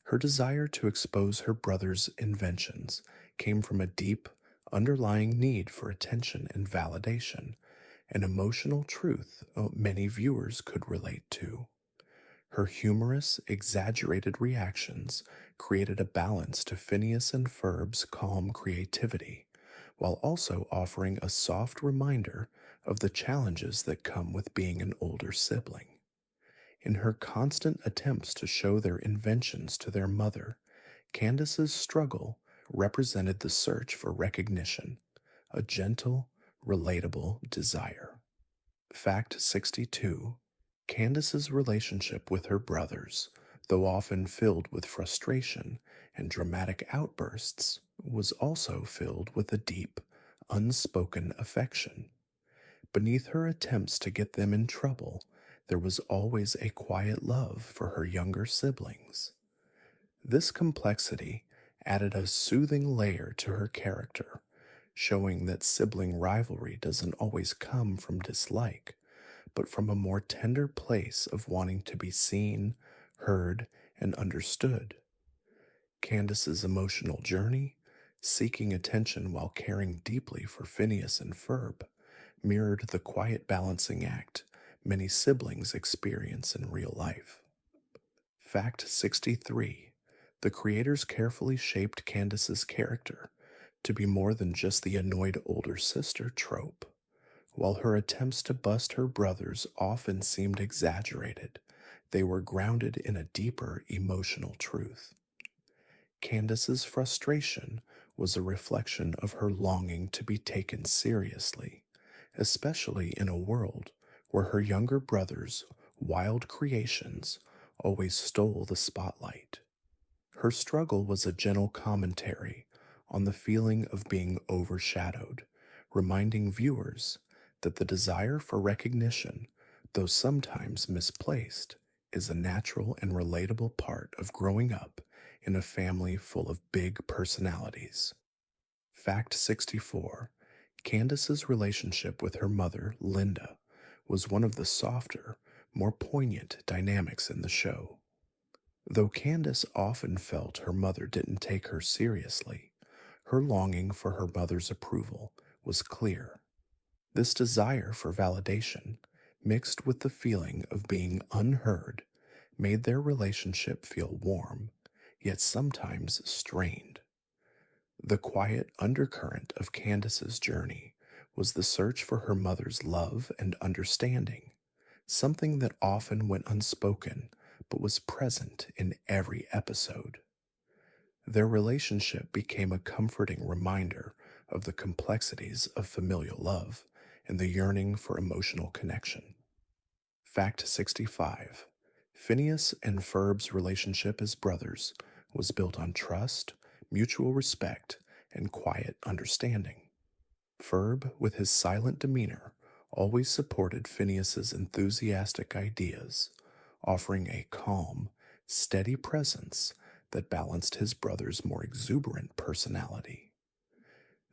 Her desire to expose her brother's inventions came from a deep, underlying need for attention and validation, an emotional truth many viewers could relate to. Her humorous, exaggerated reactions created a balance to Phineas and Ferb's calm creativity, while also offering a soft reminder of the challenges that come with being an older sibling. In her constant attempts to show their inventions to their mother, Candace's struggle represented the search for recognition, a gentle, relatable desire. Fact 62. Candace's relationship with her brothers, though often filled with frustration and dramatic outbursts, was also filled with a deep, unspoken affection. Beneath her attempts to get them in trouble, there was always a quiet love for her younger siblings. This complexity added a soothing layer to her character, showing that sibling rivalry doesn't always come from dislike, but from a more tender place of wanting to be seen, heard, and understood. Candace's emotional journey, seeking attention while caring deeply for Phineas and Ferb, mirrored the quiet balancing act many siblings experience in real life. Fact 63. The creators carefully shaped Candace's character to be more than just the annoyed older sister trope. While her attempts to bust her brothers often seemed exaggerated, they were grounded in a deeper emotional truth. Candace's frustration was a reflection of her longing to be taken seriously, especially in a world where her younger brothers' wild creations always stole the spotlight. Her struggle was a gentle commentary on the feeling of being overshadowed, reminding viewers that the desire for recognition, though sometimes misplaced, is a natural and relatable part of growing up in a family full of big personalities. Fact 64. Candace's relationship with her mother, Linda, was one of the softer, more poignant dynamics in the show. Though Candace often felt her mother didn't take her seriously, her longing for her mother's approval was clear. This desire for validation, mixed with the feeling of being unheard, made their relationship feel warm, yet sometimes strained. The quiet undercurrent of Candace's journey was the search for her mother's love and understanding, something that often went unspoken but was present in every episode. Their relationship became a comforting reminder of the complexities of familial love and the yearning for emotional connection. Fact 65. Phineas and Ferb's relationship as brothers was built on trust, mutual respect, and quiet understanding. Ferb, with his silent demeanor, always supported Phineas's enthusiastic ideas, offering a calm, steady presence that balanced his brother's more exuberant personality.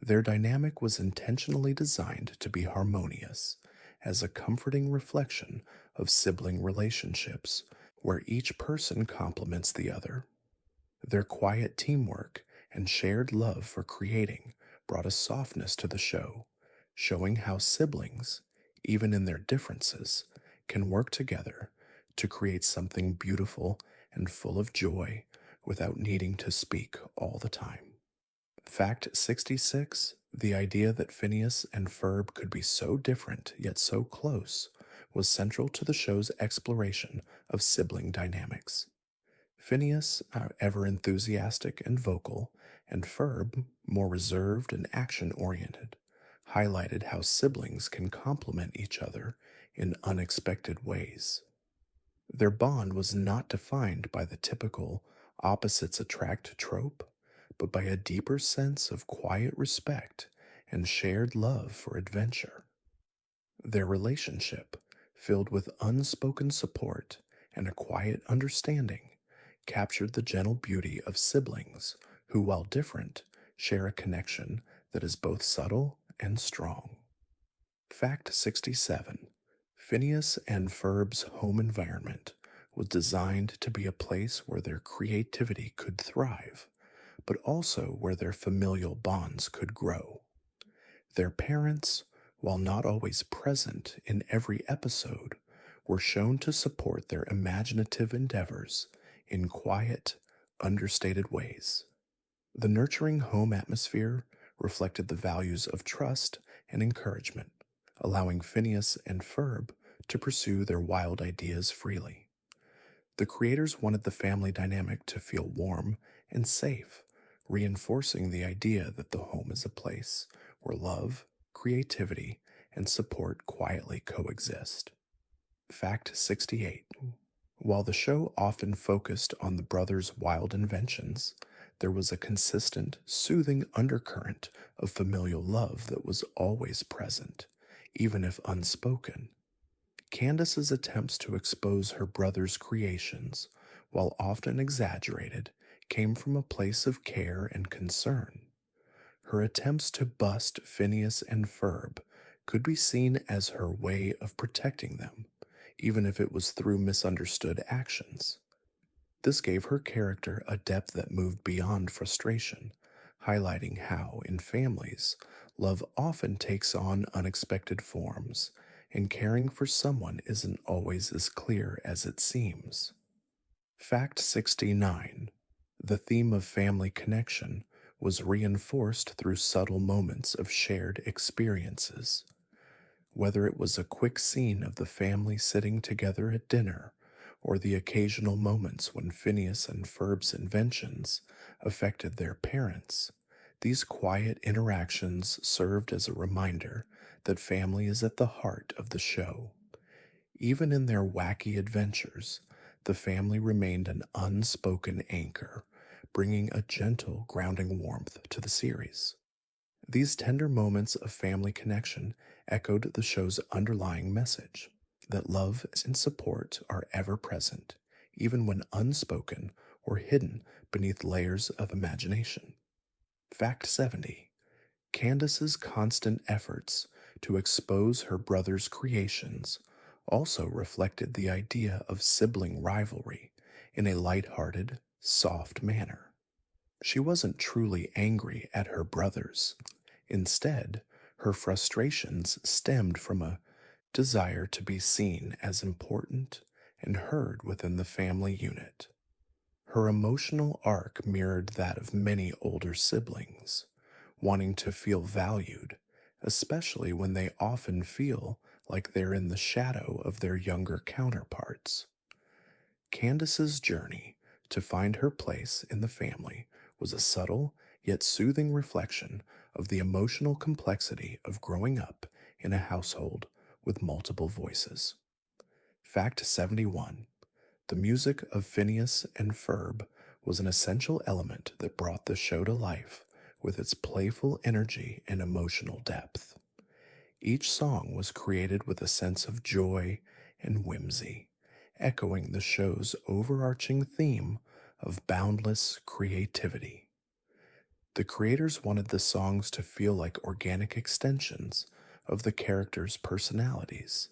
Their dynamic was intentionally designed to be harmonious, as a comforting reflection of sibling relationships where each person complements the other. Their quiet teamwork and shared love for creating brought a softness to the show, showing how siblings, even in their differences, can work together to create something beautiful and full of joy without needing to speak all the time. Fact 66. The idea that Phineas and Ferb could be so different yet so close was central to the show's exploration of sibling dynamics. Phineas, ever enthusiastic and vocal, and Ferb, more reserved and action oriented, highlighted how siblings can complement each other in unexpected ways. Their bond was not defined by the typical opposites attract trope, but by a deeper sense of quiet respect and shared love for adventure. Their relationship, filled with unspoken support and a quiet understanding, captured the gentle beauty of siblings who, while different, share a connection that is both subtle and strong. Fact 67. Phineas and Ferb's home environment was designed to be a place where their creativity could thrive, but also where their familial bonds could grow. Their parents, while not always present in every episode, were shown to support their imaginative endeavors in quiet, understated ways. The nurturing home atmosphere reflected the values of trust and encouragement, allowing Phineas and Ferb to pursue their wild ideas freely. The creators wanted the family dynamic to feel warm and safe, reinforcing the idea that the home is a place where love, creativity, and support quietly coexist. Fact 68. While the show often focused on the brothers' wild inventions, there was a consistent, soothing undercurrent of familial love that was always present, even if unspoken. Candace's attempts to expose her brother's creations, while often exaggerated, came from a place of care and concern. Her attempts to bust Phineas and Ferb could be seen as her way of protecting them, even if it was through misunderstood actions. This gave her character a depth that moved beyond frustration, highlighting how, in families, love often takes on unexpected forms, and caring for someone isn't always as clear as it seems. Fact 69. The theme of family connection was reinforced through subtle moments of shared experiences. Whether it was a quick scene of the family sitting together at dinner, or the occasional moments when Phineas and Ferb's inventions affected their parents, these quiet interactions served as a reminder that family is at the heart of the show. Even in their wacky adventures, the family remained an unspoken anchor, bringing a gentle, grounding warmth to the series. These tender moments of family connection echoed the show's underlying message that love and support are ever present, even when unspoken or hidden beneath layers of imagination. Fact 70. Candace's constant efforts to expose her brother's creations also reflected the idea of sibling rivalry in a light-hearted, soft manner. She wasn't truly angry at her brothers. Instead, Her frustrations stemmed from a desire to be seen as important and heard within the family unit. Her emotional arc mirrored that of many older siblings, wanting to feel valued, especially when they often feel like they're in the shadow of their younger counterparts. Candace's journey to find her place in the family was a subtle yet soothing reflection of the emotional complexity of growing up in a household with multiple voices. Fact 71. The music of Phineas and Ferb was an essential element that brought the show to life with its playful energy and emotional depth. Each song was created with a sense of joy and whimsy, echoing the show's overarching theme of boundless creativity. The creators wanted the songs to feel like organic extensions of the characters' personalities,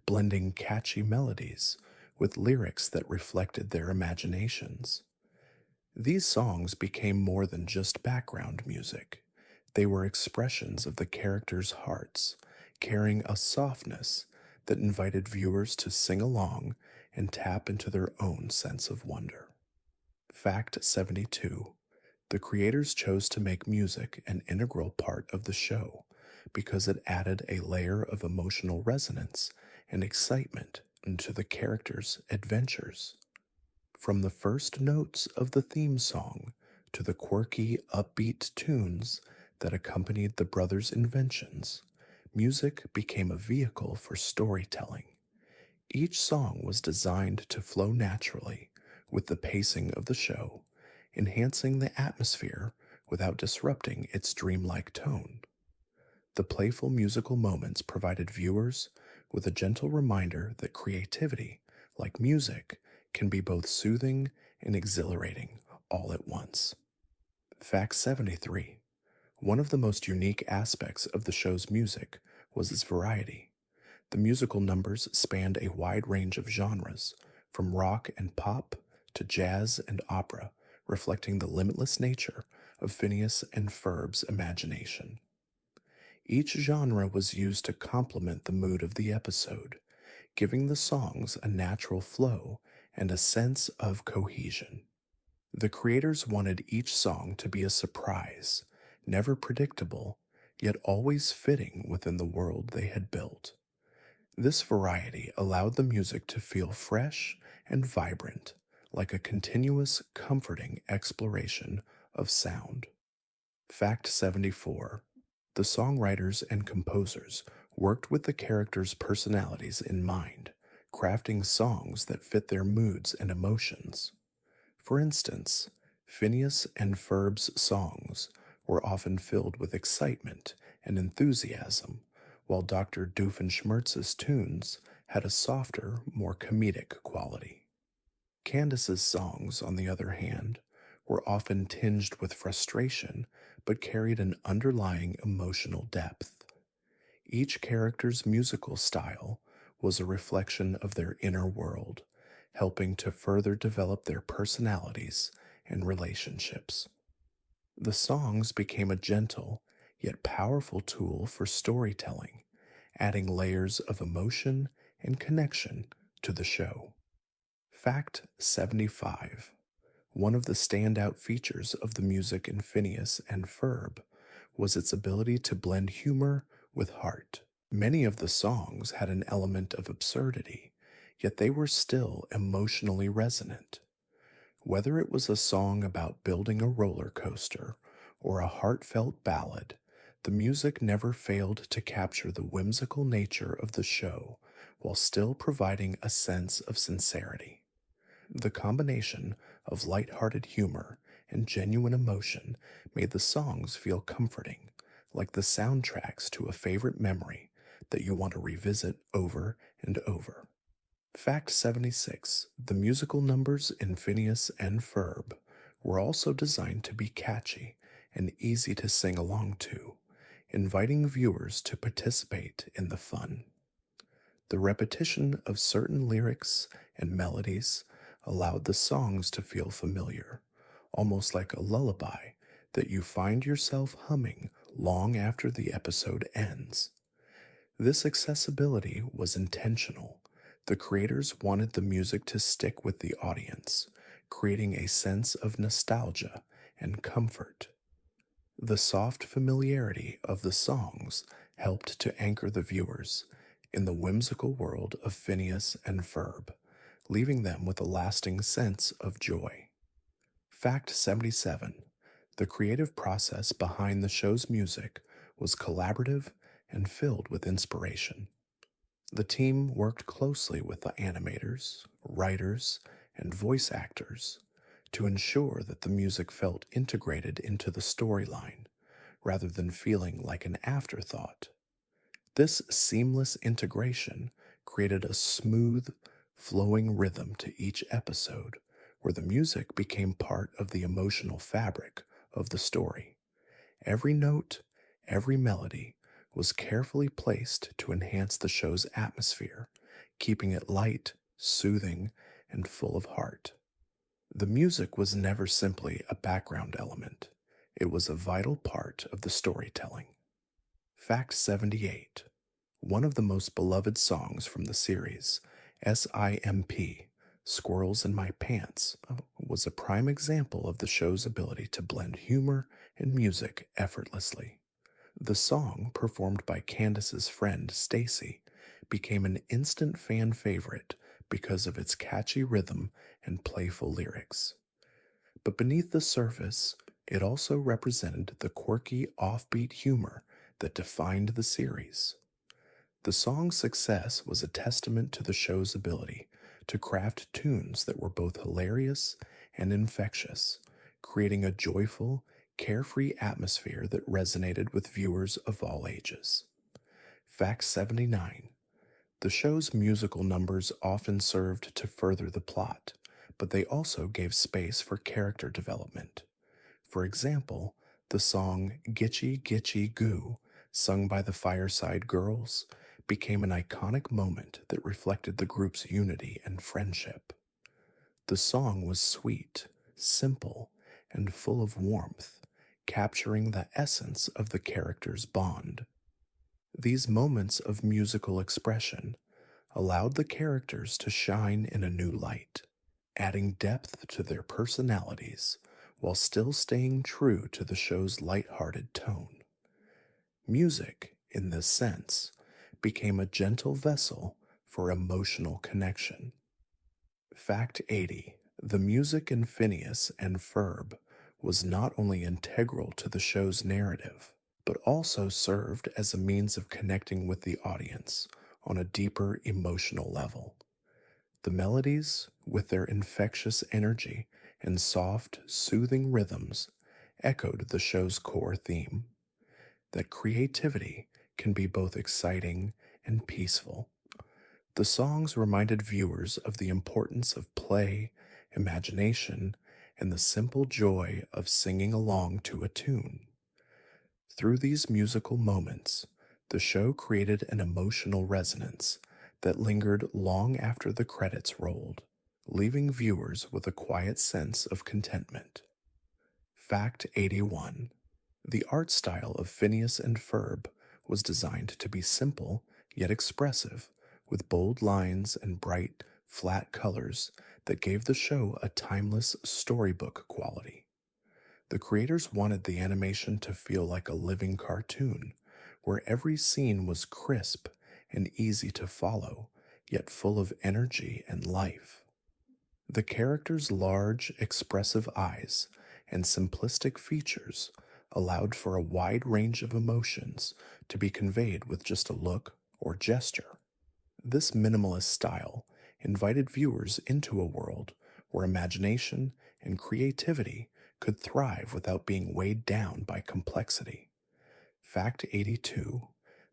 blending catchy melodies with lyrics that reflected their imaginations. These songs became more than just background music. They were expressions of the characters' hearts, carrying a softness that invited viewers to sing along and tap into their own sense of wonder. Fact 72. The creators chose to make music an integral part of the show because it added a layer of emotional resonance and excitement into the characters' adventures. From the first notes of the theme song to the quirky, upbeat tunes that accompanied the brothers' inventions, music became a vehicle for storytelling. Each song was designed to flow naturally with the pacing of the show, enhancing the atmosphere without disrupting its dreamlike tone. The playful musical moments provided viewers with a gentle reminder that creativity, like music, can be both soothing and exhilarating all at once. Fact 73. One of the most unique aspects of the show's music was its variety. The musical numbers spanned a wide range of genres, from rock and pop to jazz and opera, reflecting the limitless nature of Phineas and Ferb's imagination. Each genre was used to complement the mood of the episode, giving the songs a natural flow and a sense of cohesion. The creators wanted each song to be a surprise, never predictable, yet always fitting within the world they had built. This variety allowed the music to feel fresh and vibrant, like a continuous, comforting exploration of sound. Fact 74. The songwriters and composers worked with the characters' personalities in mind, crafting songs that fit their moods and emotions. For instance, Phineas and Ferb's songs were often filled with excitement and enthusiasm, while Dr. Doofenshmirtz's tunes had a softer, more comedic quality. Candace's songs, on the other hand, were often tinged with frustration but carried an underlying emotional depth. Each character's musical style was a reflection of their inner world, helping to further develop their personalities and relationships. The songs became a gentle yet powerful tool for storytelling, adding layers of emotion and connection to the show. Fact 75. One of the standout features of the music in Phineas and Ferb was its ability to blend humor with heart. Many of the songs had an element of absurdity, yet they were still emotionally resonant. Whether it was a song about building a roller coaster or a heartfelt ballad, the music never failed to capture the whimsical nature of the show while still providing a sense of sincerity. The combination of light-hearted humor and genuine emotion made the songs feel comforting, like the soundtracks to a favorite memory that you want to revisit over and over. Fact 76. The musical numbers in Phineas and Ferb were also designed to be catchy and easy to sing along to, inviting viewers to participate in the fun. The repetition of certain lyrics and melodies allowed the songs to feel familiar, almost like a lullaby that you find yourself humming long after the episode ends. This accessibility was intentional. The creators wanted the music to stick with the audience, creating a sense of nostalgia and comfort. The soft familiarity of the songs helped to anchor the viewers in the whimsical world of Phineas and Ferb, leaving them with a lasting sense of joy. Fact 77. The creative process behind the show's music was collaborative and filled with inspiration. The team worked closely with the animators, writers, and voice actors to ensure that the music felt integrated into the storyline rather than feeling like an afterthought. This seamless integration created a smooth, flowing rhythm to each episode where the music became part of the emotional fabric of the story. Every note, every melody was carefully placed to enhance the show's atmosphere, keeping it light, soothing, and full of heart. The music was never simply a background element, it was a vital part of the storytelling. Fact 78. One of the most beloved songs from the series, SIMP, Squirrels in My Pants, was a prime example of the show's ability to blend humor and music effortlessly. The song, performed by Candace's friend Stacy, became an instant fan favorite because of its catchy rhythm and playful lyrics. But beneath the surface, it also represented the quirky, offbeat humor that defined the series. The song's success was a testament to the show's ability to craft tunes that were both hilarious and infectious, creating a joyful, carefree atmosphere that resonated with viewers of all ages. Fact 79. The show's musical numbers often served to further the plot, but they also gave space for character development. For example, the song Gitchy Gitchy Goo, sung by the Fireside Girls, became an iconic moment that reflected the group's unity and friendship. The song was sweet, simple, and full of warmth, capturing the essence of the characters' bond. These moments of musical expression allowed the characters to shine in a new light, adding depth to their personalities while still staying true to the show's lighthearted tone. Music, in this sense, became a gentle vessel for emotional connection. Fact 80. The music in Phineas and Ferb was not only integral to the show's narrative, but also served as a means of connecting with the audience on a deeper emotional level. The melodies, with their infectious energy and soft, soothing rhythms, echoed the show's core theme that creativity can be both exciting and peaceful. The songs reminded viewers of the importance of play, imagination, and the simple joy of singing along to a tune. Through these musical moments, the show created an emotional resonance that lingered long after the credits rolled, leaving viewers with a quiet sense of contentment. Fact 81. The art style of Phineas and Ferb was designed to be simple yet expressive, with bold lines and bright, flat colors that gave the show a timeless storybook quality. The creators wanted the animation to feel like a living cartoon, where every scene was crisp and easy to follow, yet full of energy and life. The characters' large, expressive eyes and simplistic features allowed for a wide range of emotions to be conveyed with just a look or gesture. This minimalist style invited viewers into a world where imagination and creativity could thrive without being weighed down by complexity. Fact 82.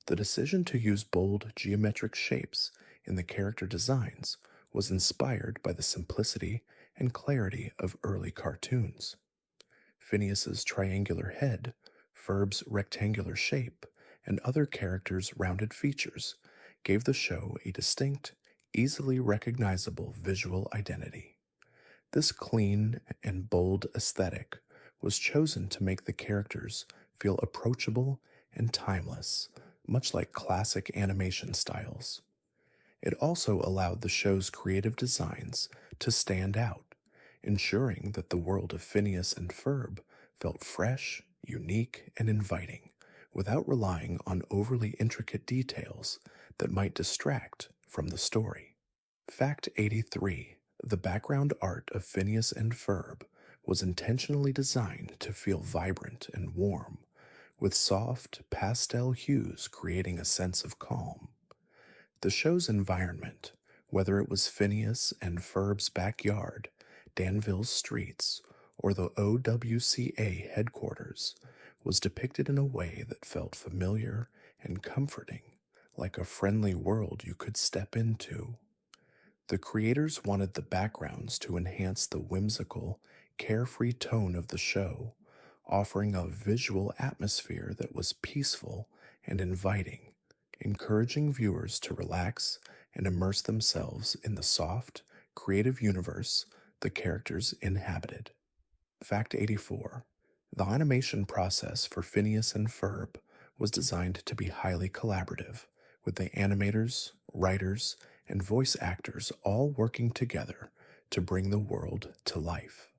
The decision to use bold geometric shapes in the character designs was inspired by the simplicity and clarity of early cartoons. Phineas's triangular head, Ferb's rectangular shape, and other characters' rounded features gave the show a distinct, easily recognizable visual identity. This clean and bold aesthetic was chosen to make the characters feel approachable and timeless, much like classic animation styles. It also allowed the show's creative designs to stand out, ensuring that the world of Phineas and Ferb felt fresh, unique, and inviting, without relying on overly intricate details that might distract from the story. Fact 83: the background art of Phineas and Ferb was intentionally designed to feel vibrant and warm, with soft, pastel hues creating a sense of calm. The show's environment, whether it was Phineas and Ferb's backyard, Danville's streets, or the OWCA headquarters, was depicted in a way that felt familiar and comforting, like a friendly world you could step into. The creators wanted the backgrounds to enhance the whimsical, carefree tone of the show, offering a visual atmosphere that was peaceful and inviting, encouraging viewers to relax and immerse themselves in the soft, creative universe the characters inhabited. Fact 84: the animation process for Phineas and Ferb was designed to be highly collaborative, with the animators, writers, and voice actors all working together to bring the world to life.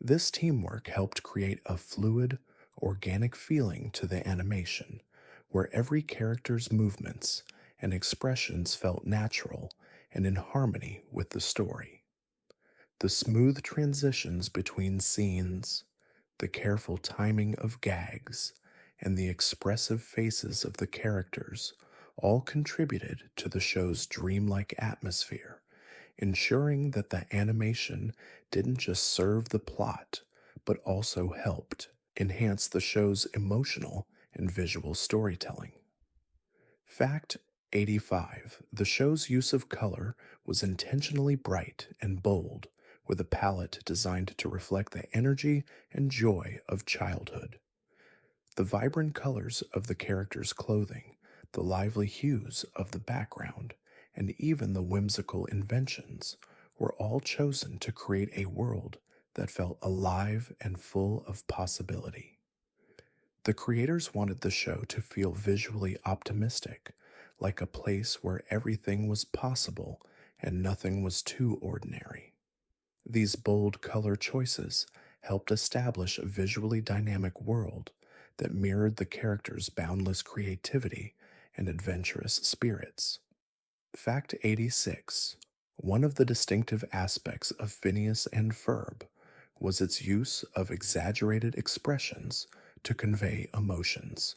This teamwork helped create a fluid, organic feeling to the animation, where every character's movements and expressions felt natural and in harmony with the story. The smooth transitions between scenes, the careful timing of gags, and the expressive faces of the characters all contributed to the show's dreamlike atmosphere, ensuring that the animation didn't just serve the plot, but also helped enhance the show's emotional and visual storytelling. Fact 85: the show's use of color was intentionally bright and bold, with a palette designed to reflect the energy and joy of childhood. The vibrant colors of the characters' clothing, the lively hues of the background, and even the whimsical inventions were all chosen to create a world that felt alive and full of possibility. The creators wanted the show to feel visually optimistic, like a place where everything was possible and nothing was too ordinary. These bold color choices helped establish a visually dynamic world that mirrored the characters' boundless creativity and adventurous spirits. Fact 86: one of the distinctive aspects of Phineas and Ferb was its use of exaggerated expressions to convey emotions.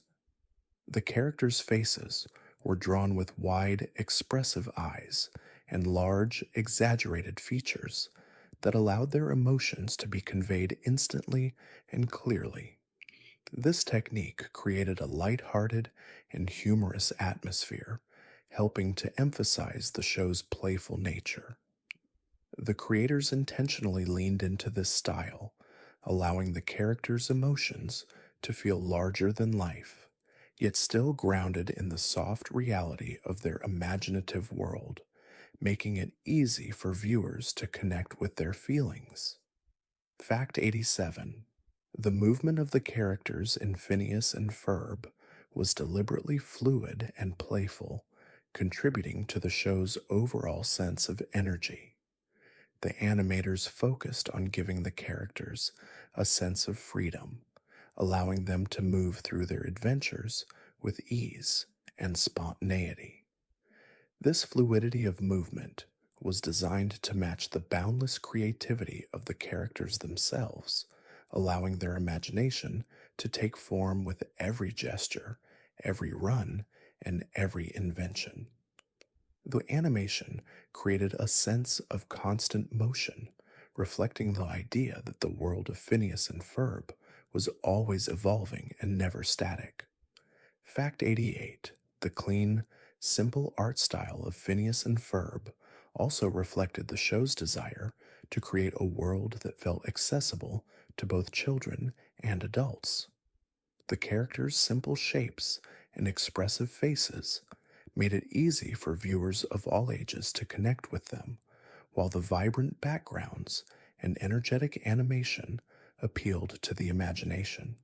The characters' faces were drawn with wide, expressive eyes and large, exaggerated features that allowed their emotions to be conveyed instantly and clearly. This technique created a light-hearted and humorous atmosphere, helping to emphasize the show's playful nature. The creators intentionally leaned into this style, allowing the characters' emotions to feel larger than life, yet still grounded in the soft reality of their imaginative world, making it easy for viewers to connect with their feelings. Fact 87: the movement of the characters in Phineas and Ferb was deliberately fluid and playful, contributing to the show's overall sense of energy. The animators focused on giving the characters a sense of freedom, allowing them to move through their adventures with ease and spontaneity. This fluidity of movement was designed to match the boundless creativity of the characters themselves, allowing their imagination to take form with every gesture, every run, and every invention. The animation created a sense of constant motion, reflecting the idea that the world of Phineas and Ferb was always evolving and never static. Fact 88: the clean, simple art style of Phineas and Ferb also reflected the show's desire to create a world that felt accessible to both children and adults. The characters' simple shapes and expressive faces made it easy for viewers of all ages to connect with them, while the vibrant backgrounds and energetic animation appealed to the imagination.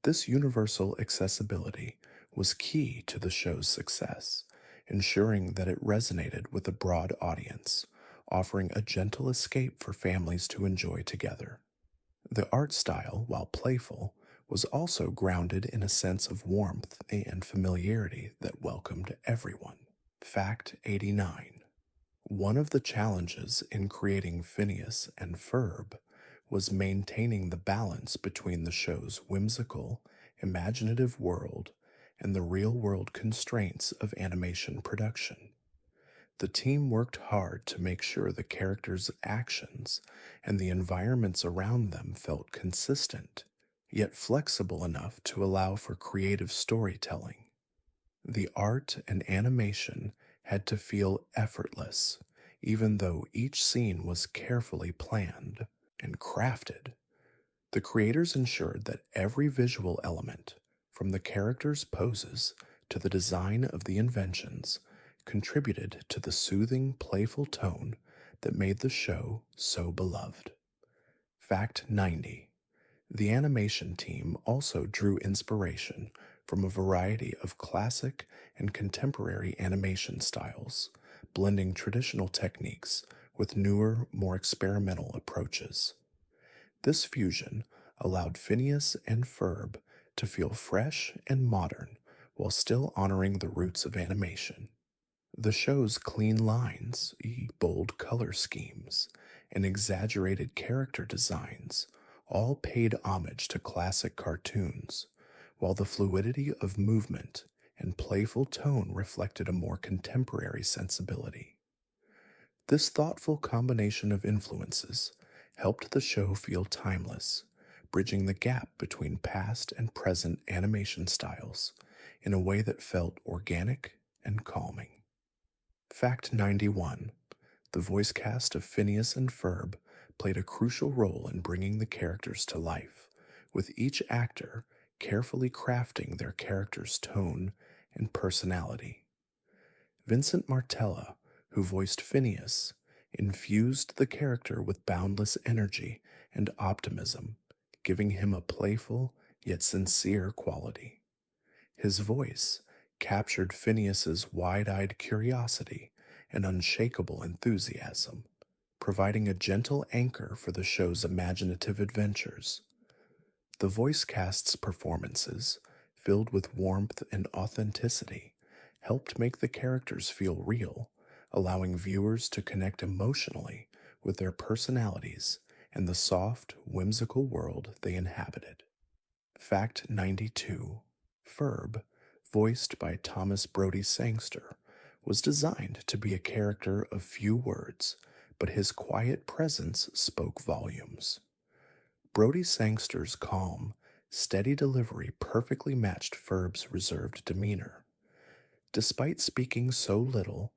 This universal accessibility was key to the show's success, ensuring that it resonated with a broad audience, offering a gentle escape for families to enjoy together. The art style, while playful, was also grounded in a sense of warmth and familiarity that welcomed everyone. Fact 89. One of the challenges in creating Phineas and Ferb was maintaining the balance between the show's whimsical, imaginative world and the real world constraints of animation production. The team worked hard to make sure the characters' actions and the environments around them felt consistent, yet flexible enough to allow for creative storytelling. The art and animation had to feel effortless, even though each scene was carefully planned and crafted. The creators ensured that every visual element, from the characters' poses to the design of the inventions, contributed to the soothing, playful tone that made the show so beloved. Fact 90. The animation team also drew inspiration from a variety of classic and contemporary animation styles, blending traditional techniques with newer, more experimental approaches. This fusion allowed Phineas and Ferb to feel fresh and modern while still honoring the roots of animation. The show's clean lines, bold color schemes, and exaggerated character designs all paid homage to classic cartoons, while the fluidity of movement and playful tone reflected a more contemporary sensibility. This thoughtful combination of influences helped the show feel timeless, bridging the gap between past and present animation styles in a way that felt organic and calming. Fact 91. The voice cast of Phineas and Ferb played a crucial role in bringing the characters to life, with each actor carefully crafting their character's tone and personality. Vincent Martella, who voiced Phineas, infused the character with boundless energy and optimism, giving him a playful yet sincere quality. His voice captured Phineas's wide-eyed curiosity and unshakable enthusiasm, providing a gentle anchor for the show's imaginative adventures. The voice cast's performances, filled with warmth and authenticity, helped make the characters feel real, allowing viewers to connect emotionally with their personalities and the soft, whimsical world they inhabited. Fact 92. Ferb, voiced by Thomas Brody Sangster, was designed to be a character of few words, but his quiet presence spoke volumes. Brody Sangster's calm, steady delivery perfectly matched Ferb's reserved demeanor. Despite speaking so little,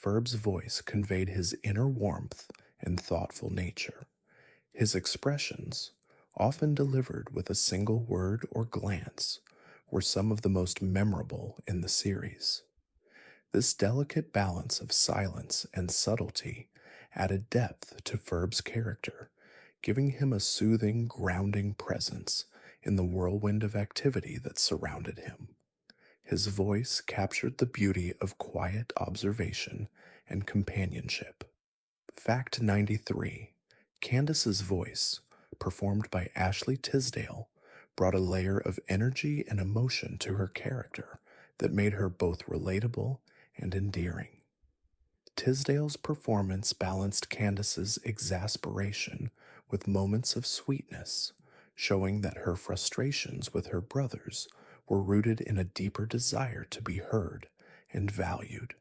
Ferb's voice conveyed his inner warmth and thoughtful nature. His expressions, often delivered with a single word or glance, were some of the most memorable in the series. This delicate balance of silence and subtlety added depth to Ferb's character, giving him a soothing, grounding presence in the whirlwind of activity that surrounded him. His voice captured the beauty of quiet observation and companionship. Fact 93. Candace's voice, performed by Ashley Tisdale, brought a layer of energy and emotion to her character that made her both relatable and endearing. Tisdale's performance balanced Candace's exasperation with moments of sweetness, showing that her frustrations with her brothers were rooted in a deeper desire to be heard and valued.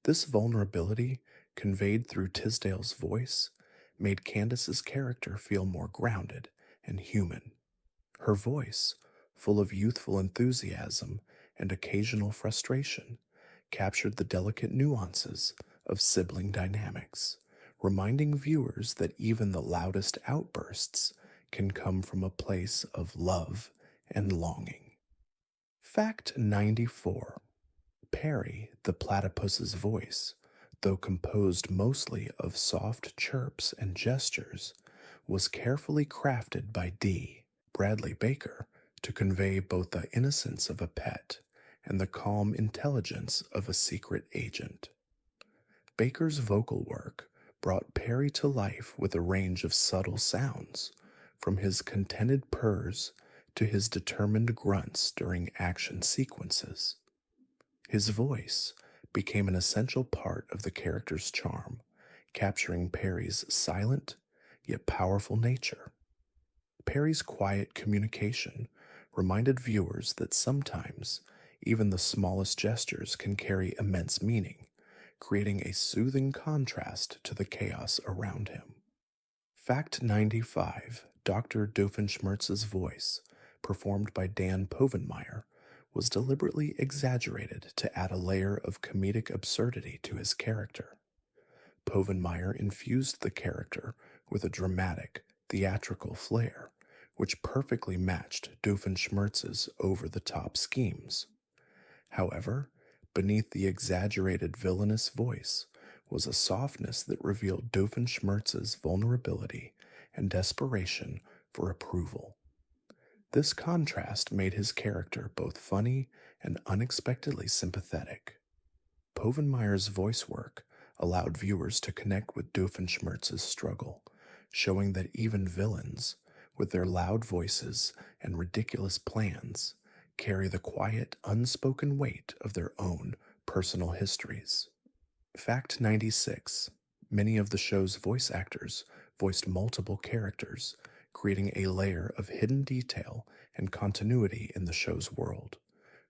This vulnerability, conveyed through Tisdale's voice, made Candace's character feel more grounded and human. Her voice, full of youthful enthusiasm and occasional frustration, captured the delicate nuances of sibling dynamics, reminding viewers that even the loudest outbursts can come from a place of love and longing. Fact 94. Perry, the platypus's voice, though composed mostly of soft chirps and gestures, was carefully crafted by D. Bradley Baker to convey both the innocence of a pet and the calm intelligence of a secret agent. Baker's vocal work brought Perry to life with a range of subtle sounds, from his contented purrs to his determined grunts during action sequences. His voice became an essential part of the character's charm, capturing Perry's silent yet powerful nature. Perry's quiet communication reminded viewers that sometimes even the smallest gestures can carry immense meaning, creating a soothing contrast to the chaos around him. Fact 95: Dr. Doofenshmirtz's voice, performed by Dan Povenmire, was deliberately exaggerated to add a layer of comedic absurdity to his character. Povenmire infused the character with a dramatic, theatrical flair, which perfectly matched Doofenshmirtz's over-the-top schemes. However, beneath the exaggerated villainous voice was a softness that revealed Doofenshmirtz's vulnerability and desperation for approval. This contrast made his character both funny and unexpectedly sympathetic. Povenmire's voice work allowed viewers to connect with Doofenshmirtz's struggle, showing that even villains, with their loud voices and ridiculous plans, carry the quiet, unspoken weight of their own personal histories. Fact 96: Many of the show's voice actors voiced multiple characters, creating a layer of hidden detail and continuity in the show's world.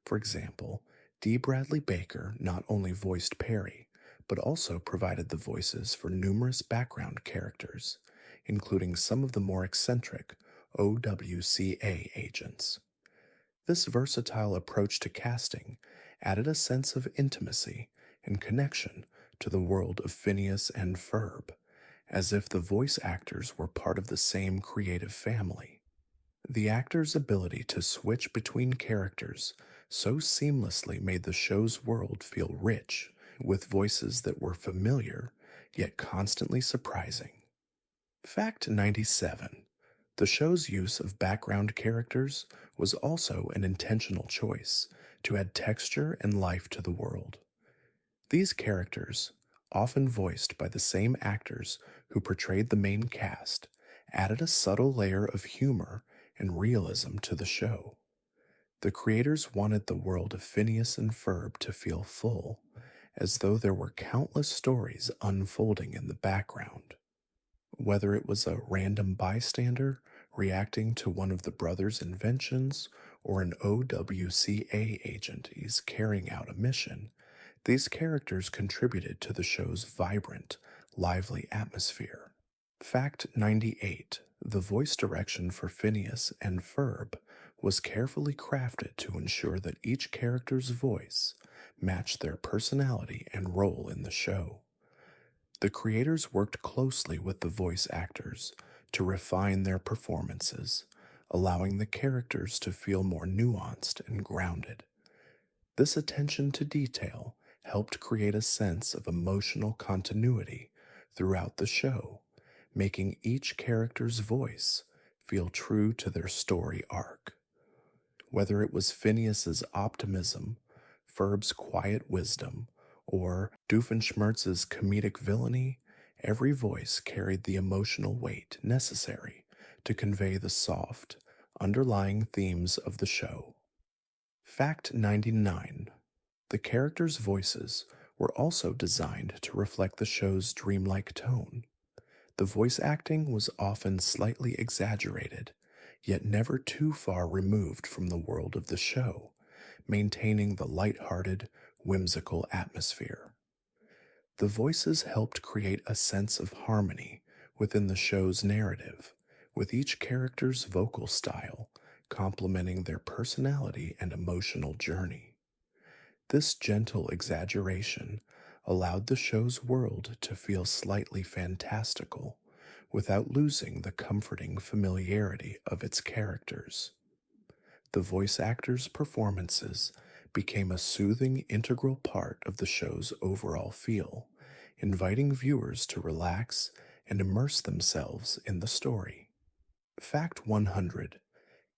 For example, D. Bradley Baker not only voiced Perry, but also provided the voices for numerous background characters, including some of the more eccentric OWCA agents. This versatile approach to casting added a sense of intimacy and connection to the world of Phineas and Ferb, as if the voice actors were part of the same creative family. The actors' ability to switch between characters so seamlessly made the show's world feel rich, with voices that were familiar yet constantly surprising. Fact 97: The show's use of background characters was also an intentional choice to add texture and life to the world. These characters, often voiced by the same actors who portrayed the main cast, added a subtle layer of humor and realism to the show. The creators wanted the world of Phineas and Ferb to feel full, as though there were countless stories unfolding in the background. Whether it was a random bystander reacting to one of the brothers' inventions or an OWCA agent is carrying out a mission, these characters contributed to the show's vibrant, lively atmosphere. Fact 98: The voice direction for Phineas and Ferb was carefully crafted to ensure that each character's voice matched their personality and role in the show. The creators worked closely with the voice actors to refine their performances, allowing the characters to feel more nuanced and grounded. This attention to detail helped create a sense of emotional continuity throughout the show, making each character's voice feel true to their story arc. Whether it was Phineas's optimism, Ferb's quiet wisdom, or Doofenshmirtz's comedic villainy, every voice carried the emotional weight necessary to convey the soft, underlying themes of the show. Fact 99: The characters' voices were also designed to reflect the show's dreamlike tone. The voice acting was often slightly exaggerated, yet never too far removed from the world of the show, maintaining the light-hearted, whimsical atmosphere. The voices helped create a sense of harmony within the show's narrative, with each character's vocal style complementing their personality and emotional journey. This gentle exaggeration allowed the show's world to feel slightly fantastical without losing the comforting familiarity of its characters. The voice actors' performances became a soothing, integral part of the show's overall feel, inviting viewers to relax and immerse themselves in the story. Fact 100: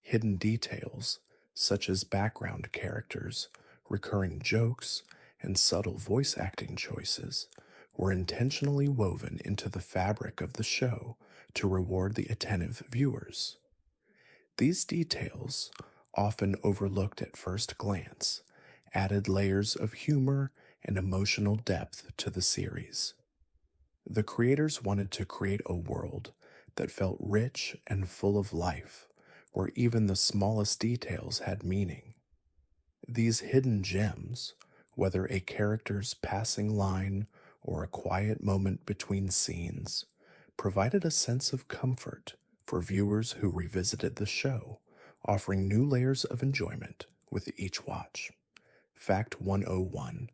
Hidden details, such as background characters, recurring jokes, and subtle voice acting choices, were intentionally woven into the fabric of the show to reward the attentive viewers. These details, often overlooked at first glance, added layers of humor and emotional depth to the series. The creators wanted to create a world that felt rich and full of life, where even the smallest details had meaning. These hidden gems, whether a character's passing line or a quiet moment between scenes, provided a sense of comfort for viewers who revisited the show, offering new layers of enjoyment with each watch. Fact 101: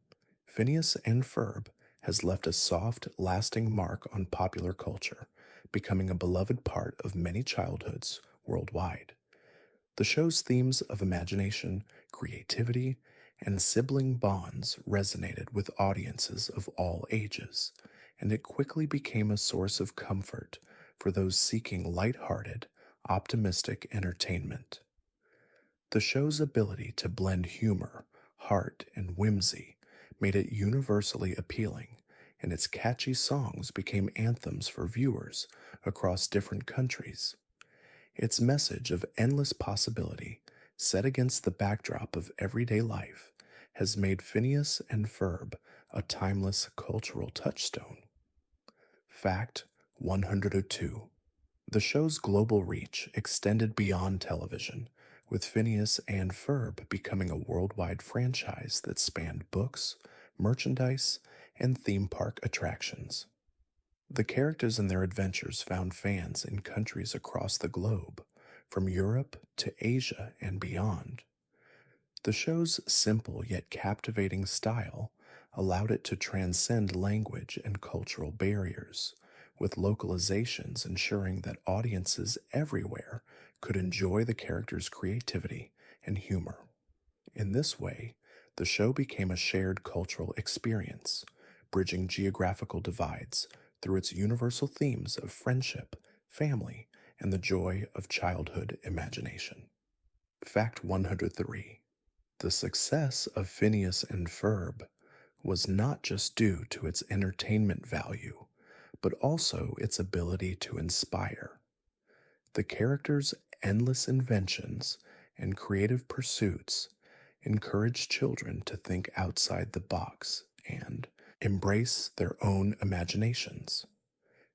Phineas and Ferb has left a soft, lasting mark on popular culture, becoming a beloved part of many childhoods worldwide. The show's themes of imagination, creativity, and sibling bonds resonated with audiences of all ages, and it quickly became a source of comfort for those seeking light-hearted, optimistic entertainment. The show's ability to blend humor, heart, and whimsy made it universally appealing, and its catchy songs became anthems for viewers across different countries. Its message of endless possibility, set against the backdrop of everyday life, has made Phineas and Ferb a timeless cultural touchstone. Fact 102: the show's global reach extended beyond television, with Phineas and Ferb becoming a worldwide franchise that spanned books, merchandise, and theme park attractions. The characters and their adventures found fans in countries across the globe, from Europe to Asia and beyond. The show's simple yet captivating style allowed it to transcend language and cultural barriers, with localizations ensuring that audiences everywhere could enjoy the characters' creativity and humor. In this way, the show became a shared cultural experience, bridging geographical divides through its universal themes of friendship, family, and the joy of childhood imagination. Fact 103: the success of Phineas and Ferb was not just due to its entertainment value, but also its ability to inspire. The characters' endless inventions and creative pursuits encourage children to think outside the box and embrace their own imaginations.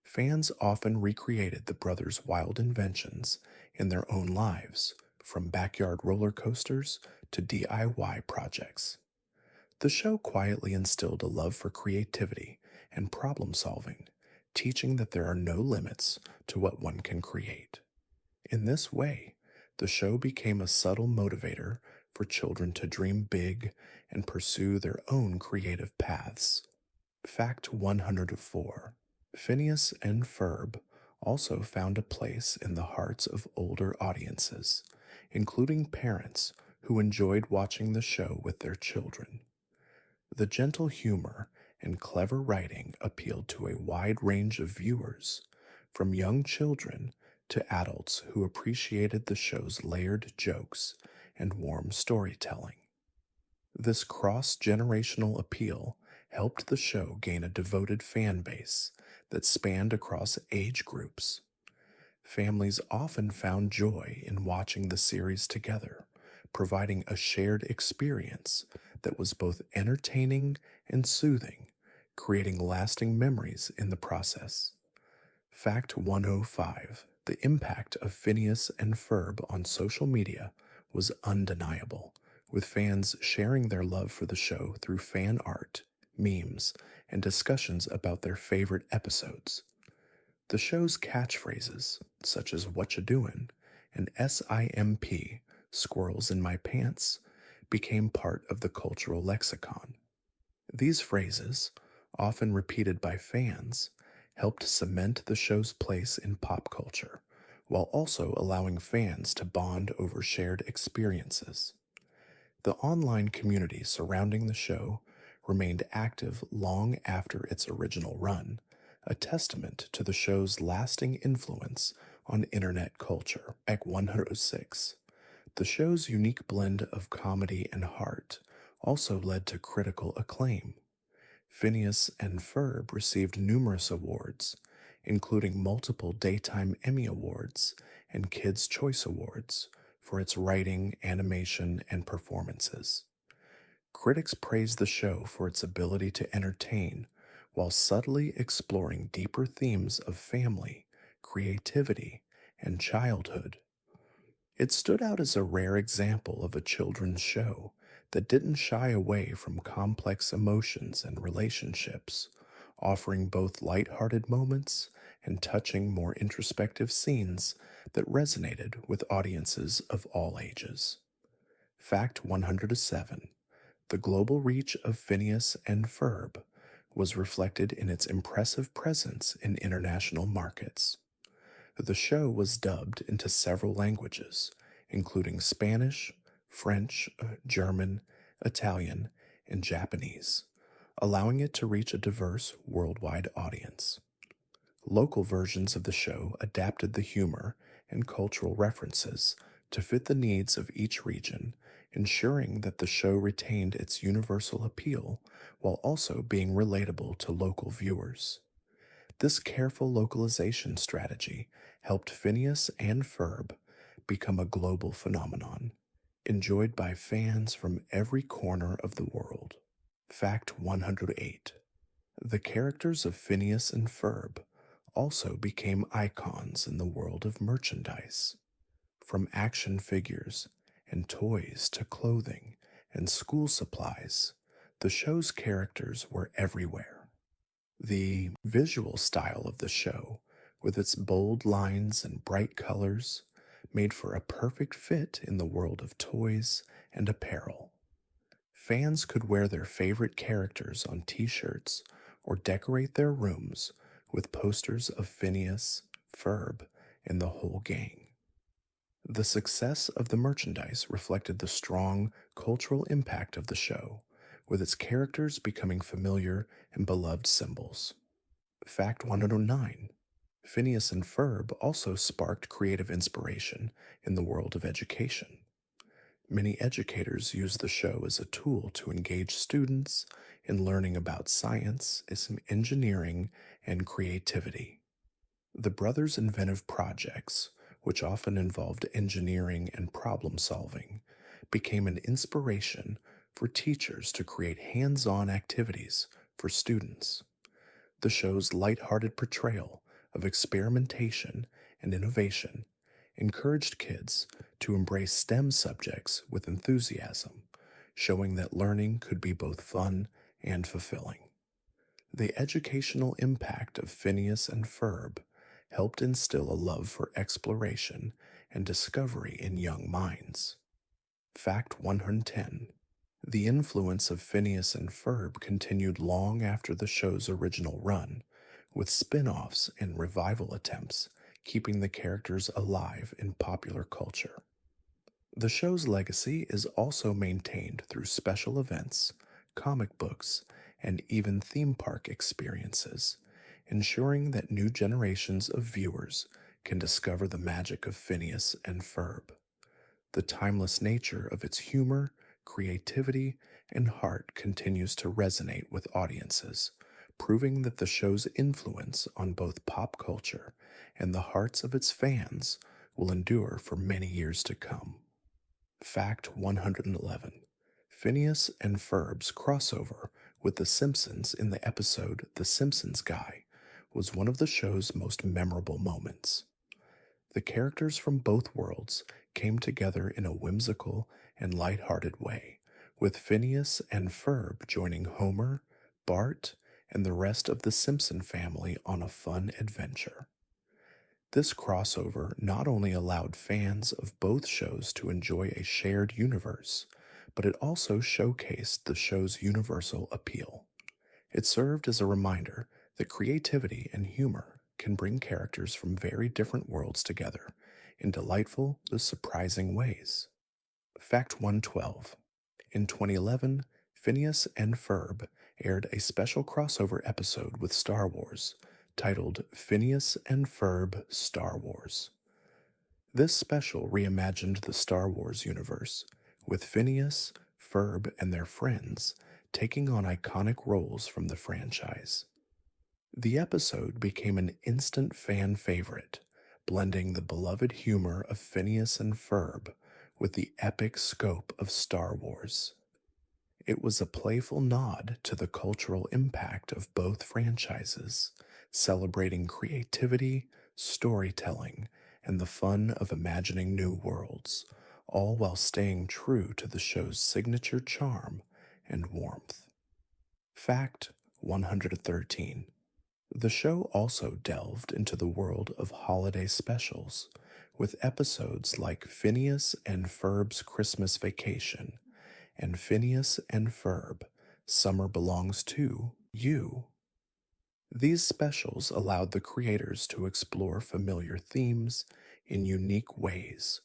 Fans often recreated the brothers' wild inventions in their own lives, from backyard roller coasters to DIY projects. The show quietly instilled a love for creativity and problem solving, teaching that there are no limits to what one can create. In this way, the show became a subtle motivator for children to dream big and pursue their own creative paths. Fact 104: Phineas and Ferb also found a place in the hearts of older audiences, including parents who enjoyed watching the show with their children. The gentle humor and clever writing appealed to a wide range of viewers, from young children to adults who appreciated the show's layered jokes and warm storytelling. This cross-generational appeal helped the show gain a devoted fan base that spanned across age groups. Families often found joy in watching the series together, providing a shared experience that was both entertaining and soothing, creating lasting memories in the process. Fact 105: the impact of Phineas and Ferb on social media was undeniable, with fans sharing their love for the show through fan art, memes, and discussions about their favorite episodes. The show's catchphrases, such as "What Ya Doin'" and SIMP, Squirrels in My Pants, became part of the cultural lexicon. These phrases, often repeated by fans, helped cement the show's place in pop culture, while also allowing fans to bond over shared experiences. The online community surrounding the show remained active long after its original run, a testament to the show's lasting influence on internet culture. Fact 106: The show's unique blend of comedy and heart also led to critical acclaim. Phineas and Ferb received numerous awards, including multiple Daytime Emmy Awards and Kids' Choice Awards for its writing, animation, and performances. Critics praised the show for its ability to entertain while subtly exploring deeper themes of family, creativity, and childhood. It stood out as a rare example of a children's show that didn't shy away from complex emotions and relationships, offering both light-hearted moments and touching, more introspective scenes that resonated with audiences of all ages. Fact 107: the global reach of Phineas and Ferb was reflected in its impressive presence in international markets. The show was dubbed into several languages, including Spanish, French, German, Italian, and Japanese, allowing it to reach a diverse worldwide audience. Local versions of the show adapted the humor and cultural references to fit the needs of each region, ensuring that the show retained its universal appeal while also being relatable to local viewers. This careful localization strategy helped Phineas and Ferb become a global phenomenon, enjoyed by fans from every corner of the world. Fact 108: the characters of Phineas and Ferb also became icons in the world of merchandise. From action figures and toys to clothing and school supplies, the show's characters were everywhere. The visual style of the show, with its bold lines and bright colors, made for a perfect fit in the world of toys and apparel. Fans could wear their favorite characters on t-shirts or decorate their rooms with posters of Phineas, Ferb, and the whole gang. The success of the merchandise reflected the strong cultural impact of the show, with its characters becoming familiar and beloved symbols. Fact 109: Phineas and Ferb also sparked creative inspiration in the world of education. Many educators use the show as a tool to engage students in learning about science, engineering, and creativity. The brothers' inventive projects, which often involved engineering and problem solving, became an inspiration for teachers to create hands-on activities for students. The show's lighthearted portrayal of experimentation and innovation encouraged kids to embrace STEM subjects with enthusiasm, showing that learning could be both fun and fulfilling. The educational impact of Phineas and Ferb helped instill a love for exploration and discovery in young minds. Fact 110: the influence of Phineas and Ferb continued long after the show's original run, with spin-offs and revival attempts keeping the characters alive in popular culture. The show's legacy is also maintained through special events, comic books, and even theme park experiences, ensuring that new generations of viewers can discover the magic of Phineas and Ferb. The timeless nature of its humor, creativity, and heart continues to resonate with audiences, proving that the show's influence on both pop culture and the hearts of its fans will endure for many years to come. Fact 111: Phineas and Ferb's crossover with The Simpsons in the episode The Simpsons Guy was one of the show's most memorable moments. The characters from both worlds came together in a whimsical and lighthearted way, with Phineas and Ferb joining Homer, Bart, and the rest of the Simpson family on a fun adventure. This crossover not only allowed fans of both shows to enjoy a shared universe, but it also showcased the show's universal appeal. It served as a reminder that creativity and humor can bring characters from very different worlds together in delightful, surprising ways. Fact 112: in 2011, Phineas and Ferb aired a special crossover episode with Star Wars titled Phineas and Ferb Star Wars. This special reimagined the Star Wars universe, with Phineas, Ferb, and their friends taking on iconic roles from the franchise. The episode became an instant fan favorite, blending the beloved humor of Phineas and Ferb with the epic scope of Star Wars. It was a playful nod to the cultural impact of both franchises, celebrating creativity, storytelling, and the fun of imagining new worlds, all while staying true to the show's signature charm and warmth. Fact 113. The show also delved into the world of holiday specials, with episodes like Phineas and Ferb's Christmas Vacation and Phineas and Ferb Summer Belongs to You. These specials allowed the creators to explore familiar themes in unique ways,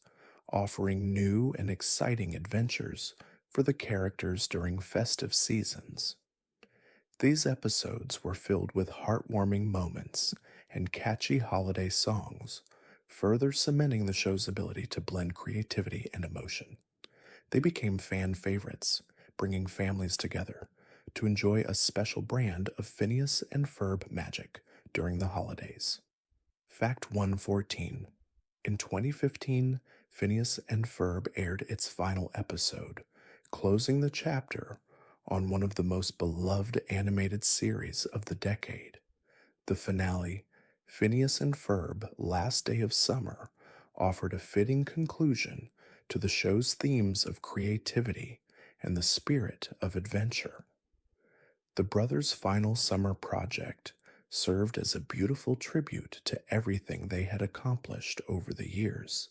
offering new and exciting adventures for the characters during festive seasons. These episodes were filled with heartwarming moments and catchy holiday songs, further cementing the show's ability to blend creativity and emotion. They became fan favorites, bringing families together to enjoy a special brand of Phineas and Ferb magic during the holidays. Fact 114. In 2015, Phineas and Ferb aired its final episode, closing the chapter on one of the most beloved animated series of the decade. The finale, Phineas and Ferb Last Day of Summer, offered a fitting conclusion to the show's themes of creativity and the spirit of adventure. The brothers' final summer project served as a beautiful tribute to everything they had accomplished over the years,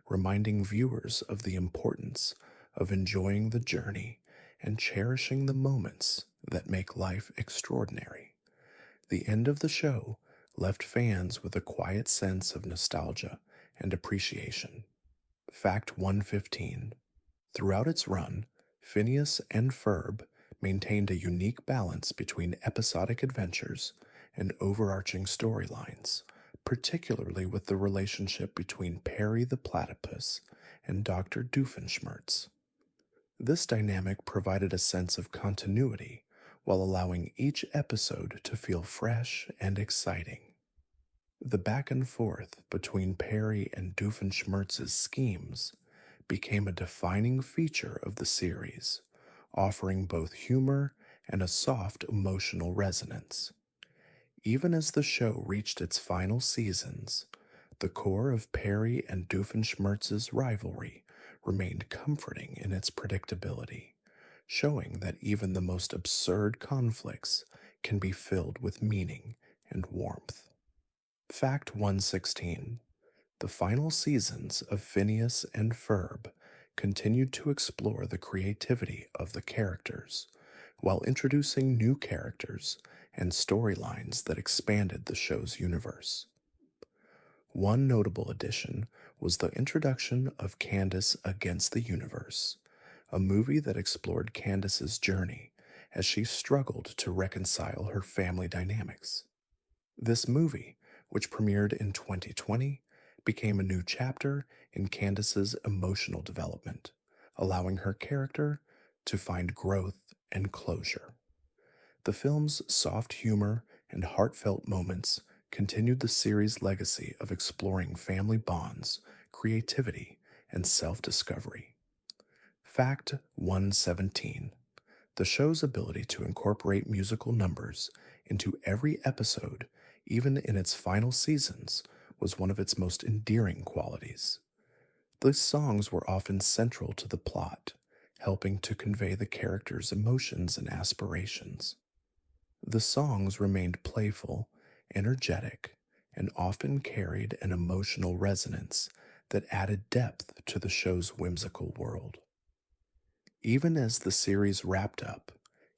reminding viewers of the importance of enjoying the journey and cherishing the moments that make life extraordinary. The end of the show left fans with a quiet sense of nostalgia and appreciation. Fact 115. Throughout its run, Phineas and Ferb maintained a unique balance between episodic adventures and overarching storylines, particularly with the relationship between Perry the Platypus and Dr. Doofenshmirtz. This dynamic provided a sense of continuity while allowing each episode to feel fresh and exciting. The back and forth between Perry and Doofenshmirtz's schemes became a defining feature of the series, offering both humor and a soft emotional resonance. Even as the show reached its final seasons, the core of Perry and Doofenshmirtz's rivalry remained comforting in its predictability, showing that even the most absurd conflicts can be filled with meaning and warmth. Fact 116. The final seasons of Phineas and Ferb continued to explore the creativity of the characters, while introducing new characters and storylines that expanded the show's universe. One notable addition was the introduction of Candace Against the Universe, a movie that explored Candace's journey as she struggled to reconcile her family dynamics. This movie, which premiered in 2020, became a new chapter in Candace's emotional development, allowing her character to find growth and closure. The film's soft humor and heartfelt moments continued the series' legacy of exploring family bonds, creativity, and self-discovery. Fact 117. The show's ability to incorporate musical numbers into every episode, even in its final seasons, was one of its most endearing qualities. These songs were often central to the plot, helping to convey the characters' emotions and aspirations. The songs remained playful, energetic, and often carried an emotional resonance that added depth to the show's whimsical world. Even as the series wrapped up,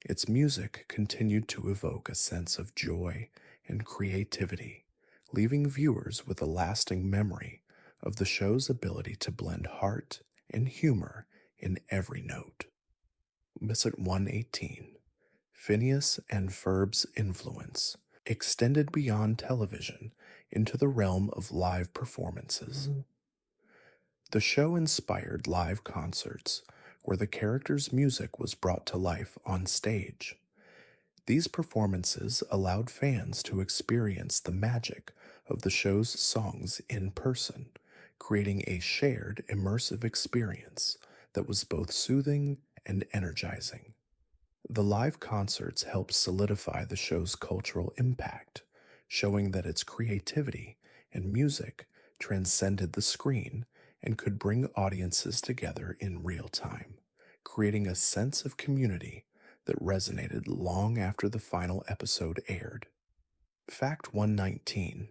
its music continued to evoke a sense of joy and creativity, leaving viewers with a lasting memory of the show's ability to blend heart and humor in every note. Visit 118. Phineas and Ferb's influence extended beyond television into the realm of live performances. The show inspired live concerts where the characters' music was brought to life on stage. These performances allowed fans to experience the magic of the show's songs in person, creating a shared immersive experience that was both soothing and energizing. The live concerts helped solidify the show's cultural impact, showing that its creativity and music transcended the screen and could bring audiences together in real time, creating a sense of community that resonated long after the final episode aired. Fact 119: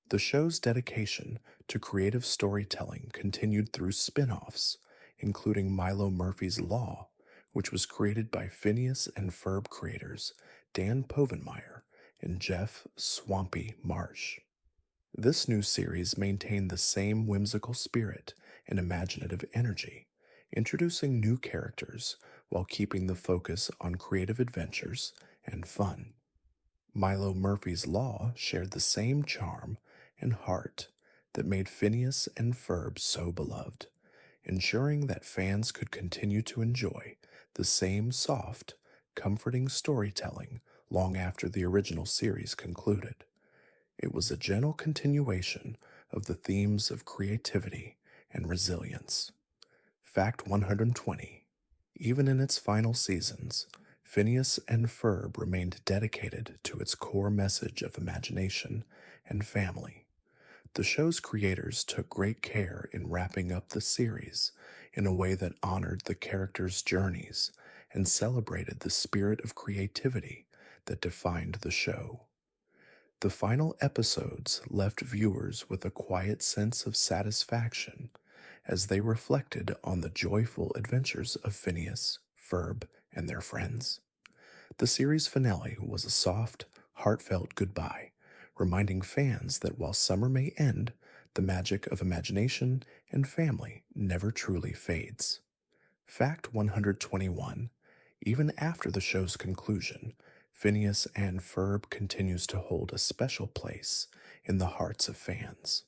the show's dedication to creative storytelling continued through spin offs, including Milo Murphy's Law, which was created by Phineas and Ferb creators Dan Povenmire and Jeff Swampy Marsh. This new series maintained the same whimsical spirit and imaginative energy, introducing new characters while keeping the focus on creative adventures and fun. Milo Murphy's Law shared the same charm and heart that made Phineas and Ferb so beloved, ensuring that fans could continue to enjoy the same soft, comforting storytelling long after the original series concluded. It was a gentle continuation of the themes of creativity and resilience. Fact 120: even in its final seasons, Phineas and Ferb remained dedicated to its core message of imagination and family. The show's creators took great care in wrapping up the series in a way that honored the characters' journeys and celebrated the spirit of creativity that defined the show. The final episodes left viewers with a quiet sense of satisfaction as they reflected on the joyful adventures of Phineas, Ferb, and their friends. The series finale was a soft, heartfelt goodbye, reminding fans that while summer may end, the magic of imagination and family never truly fades. Fact 121: even after the show's conclusion, Phineas and Ferb continues to hold a special place in the hearts of fans.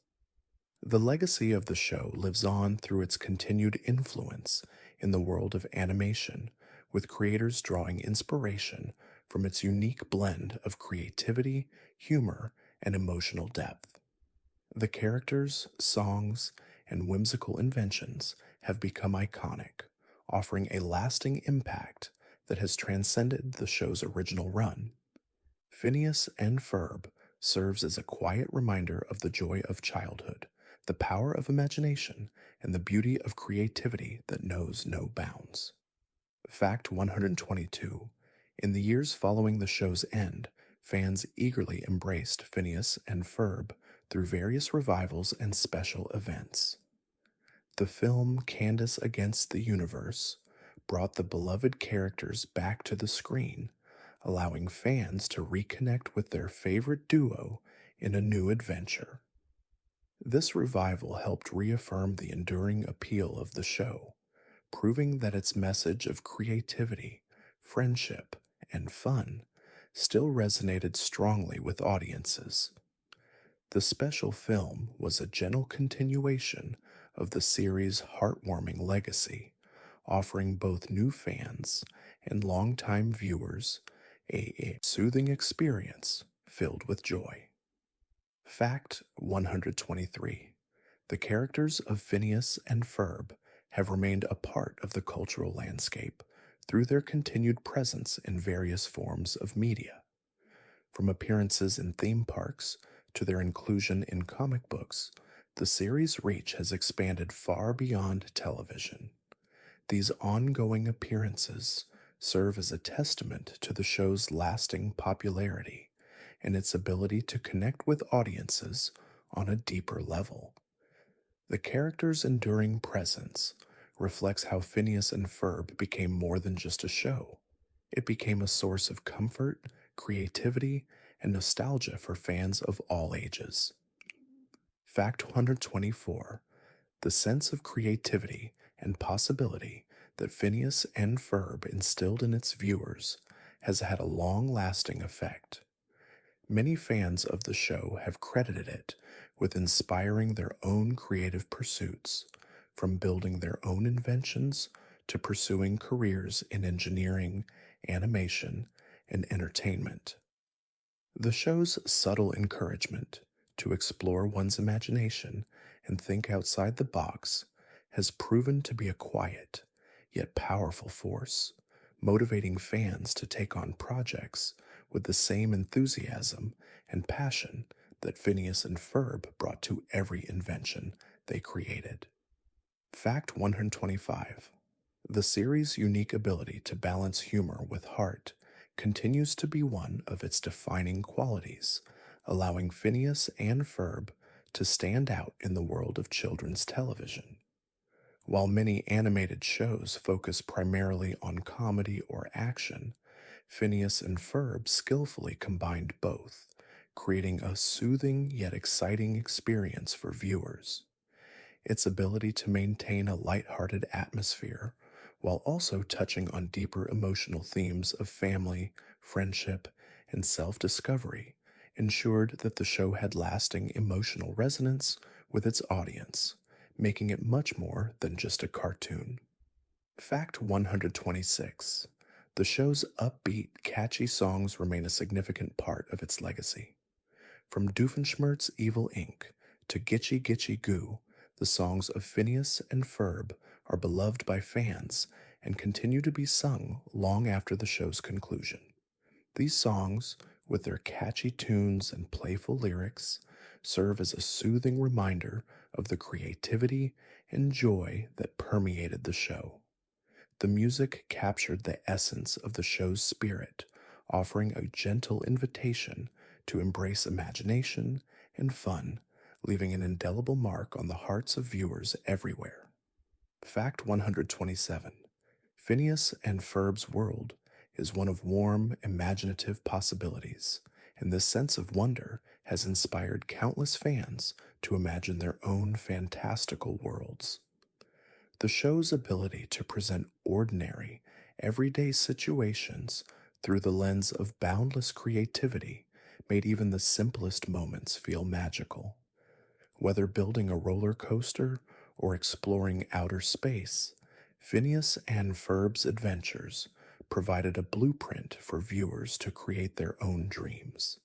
The legacy of the show lives on through its continued influence in the world of animation, with creators drawing inspiration from its unique blend of creativity, humor, and emotional depth. The characters, songs, and whimsical inventions have become iconic, offering a lasting impact that has transcended the show's original run. Phineas and Ferb serves as a quiet reminder of the joy of childhood, the power of imagination, and the beauty of creativity that knows no bounds. Fact 122: in the years following the show's end, fans eagerly embraced Phineas and Ferb through various revivals and special events. The film Candace Against the Universe brought the beloved characters back to the screen, allowing fans to reconnect with their favorite duo in a new adventure. This revival helped reaffirm the enduring appeal of the show, proving that its message of creativity, friendship, and fun still resonated strongly with audiences. The special film was a gentle continuation of the series' heartwarming legacy, offering both new fans and longtime viewers a soothing experience filled with joy. Fact 123: the characters of Phineas and Ferb have remained a part of the cultural landscape through their continued presence in various forms of media. From appearances in theme parks to their inclusion in comic books, the series' reach has expanded far beyond television. These ongoing appearances serve as a testament to the show's lasting popularity and its ability to connect with audiences on a deeper level. The characters' enduring presence reflects how Phineas and Ferb became more than just a show. It became a source of comfort, creativity, and nostalgia for fans of all ages. Fact 124: the sense of creativity and possibility that Phineas and Ferb instilled in its viewers has had a long lasting effect. Many fans of the show have credited it with inspiring their own creative pursuits, from building their own inventions to pursuing careers in engineering, animation, and entertainment. The show's subtle encouragement to explore one's imagination and think outside the box has proven to be a quiet, yet powerful force, motivating fans to take on projects with the same enthusiasm and passion that Phineas and Ferb brought to every invention they created. Fact 125. The series' unique ability to balance humor with heart continues to be one of its defining qualities, allowing Phineas and Ferb to stand out in the world of children's television. While many animated shows focus primarily on comedy or action, Phineas and Ferb skillfully combined both, creating a soothing yet exciting experience for viewers. Its ability to maintain a lighthearted atmosphere while also touching on deeper emotional themes of family, friendship, and self discovery ensured that the show had lasting emotional resonance with its audience, making it much more than just a cartoon. Fact 126. The show's upbeat, catchy songs remain a significant part of its legacy. From Doofenshmirtz Evil Inc. to Gitchy Gitchy Goo, the songs of Phineas and Ferb are beloved by fans and continue to be sung long after the show's conclusion. These songs, with their catchy tunes and playful lyrics, serve as a soothing reminder of the creativity and joy that permeated the show. The music captured the essence of the show's spirit, offering a gentle invitation to embrace imagination and fun, leaving an indelible mark on the hearts of viewers everywhere. Fact 127. Phineas and Ferb's world is one of warm, imaginative possibilities, and this sense of wonder has inspired countless fans to imagine their own fantastical worlds. The show's ability to present ordinary, everyday situations through the lens of boundless creativity made even the simplest moments feel magical. Whether building a roller coaster or exploring outer space, Phineas and Ferb's adventures provided a blueprint for viewers to create their own dreams.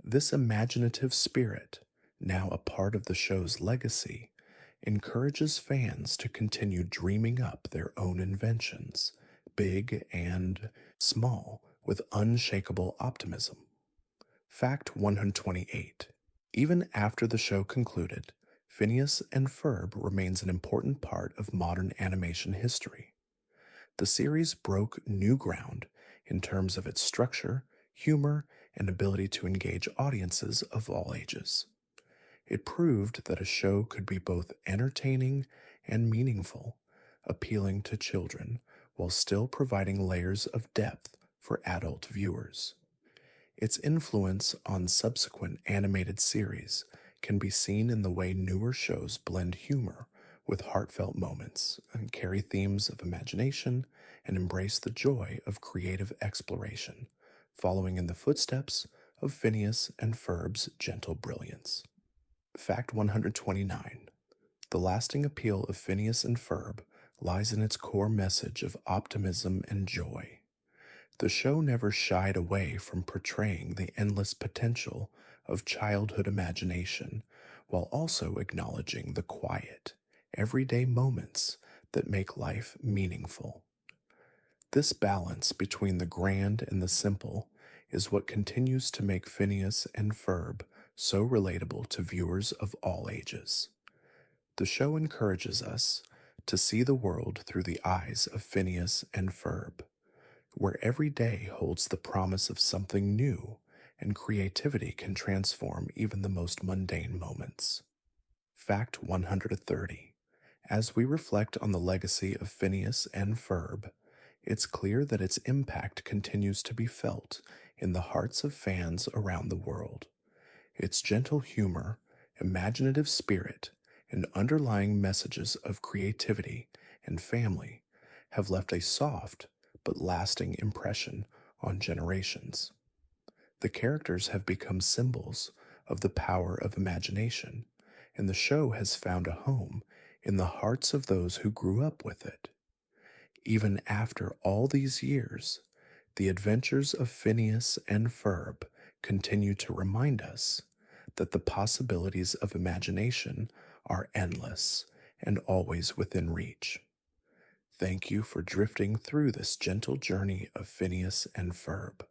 This imaginative spirit, now a part of the show's legacy, encourages fans to continue dreaming up their own inventions, big and small, with unshakable optimism. Fact 128. Even after the show concluded, Phineas and Ferb remains an important part of modern animation history. The series broke new ground in terms of its structure, humor, and ability to engage audiences of all ages. It proved that a show could be both entertaining and meaningful, appealing to children while still providing layers of depth for adult viewers. Its influence on subsequent animated series can be seen in the way newer shows blend humor with heartfelt moments and carry themes of imagination and embrace the joy of creative exploration, following in the footsteps of Phineas and Ferb's gentle brilliance. Fact 129. The lasting appeal of Phineas and Ferb lies in its core message of optimism and joy. The show never shied away from portraying the endless potential of childhood imagination while also acknowledging the quiet, everyday moments that make life meaningful. This balance between the grand and the simple is what continues to make Phineas and Ferb so relatable to viewers of all ages. The show encourages us to see the world through the eyes of Phineas and Ferb, where every day holds the promise of something new and creativity can transform even the most mundane moments. Fact 130. As we reflect on the legacy of Phineas and Ferb, it's clear that its impact continues to be felt in the hearts of fans around the world. Its gentle humor, imaginative spirit, and underlying messages of creativity and family have left a soft but lasting impression on generations. The characters have become symbols of the power of imagination, and the show has found a home in the hearts of those who grew up with it. Even after all these years, the adventures of Phineas and Ferb continue to remind us that the possibilities of imagination are endless and always within reach. Thank you for drifting through this gentle journey of Phineas and Ferb,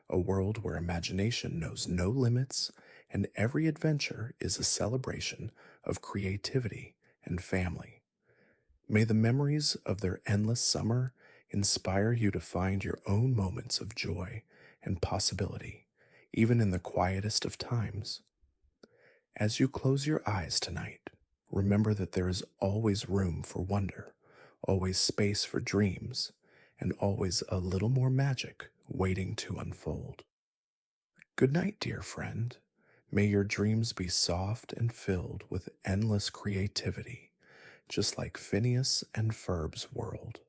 a world where imagination knows no limits and every adventure is a celebration of creativity and family. May the memories of their endless summer inspire you to find your own moments of joy and possibility, even in the quietest of times. As you close your eyes tonight, remember that there is always room for wonder, always space for dreams, and always a little more magic waiting to unfold. Good night, dear friend. May your dreams be soft and filled with endless creativity, just like Phineas and Ferb's world.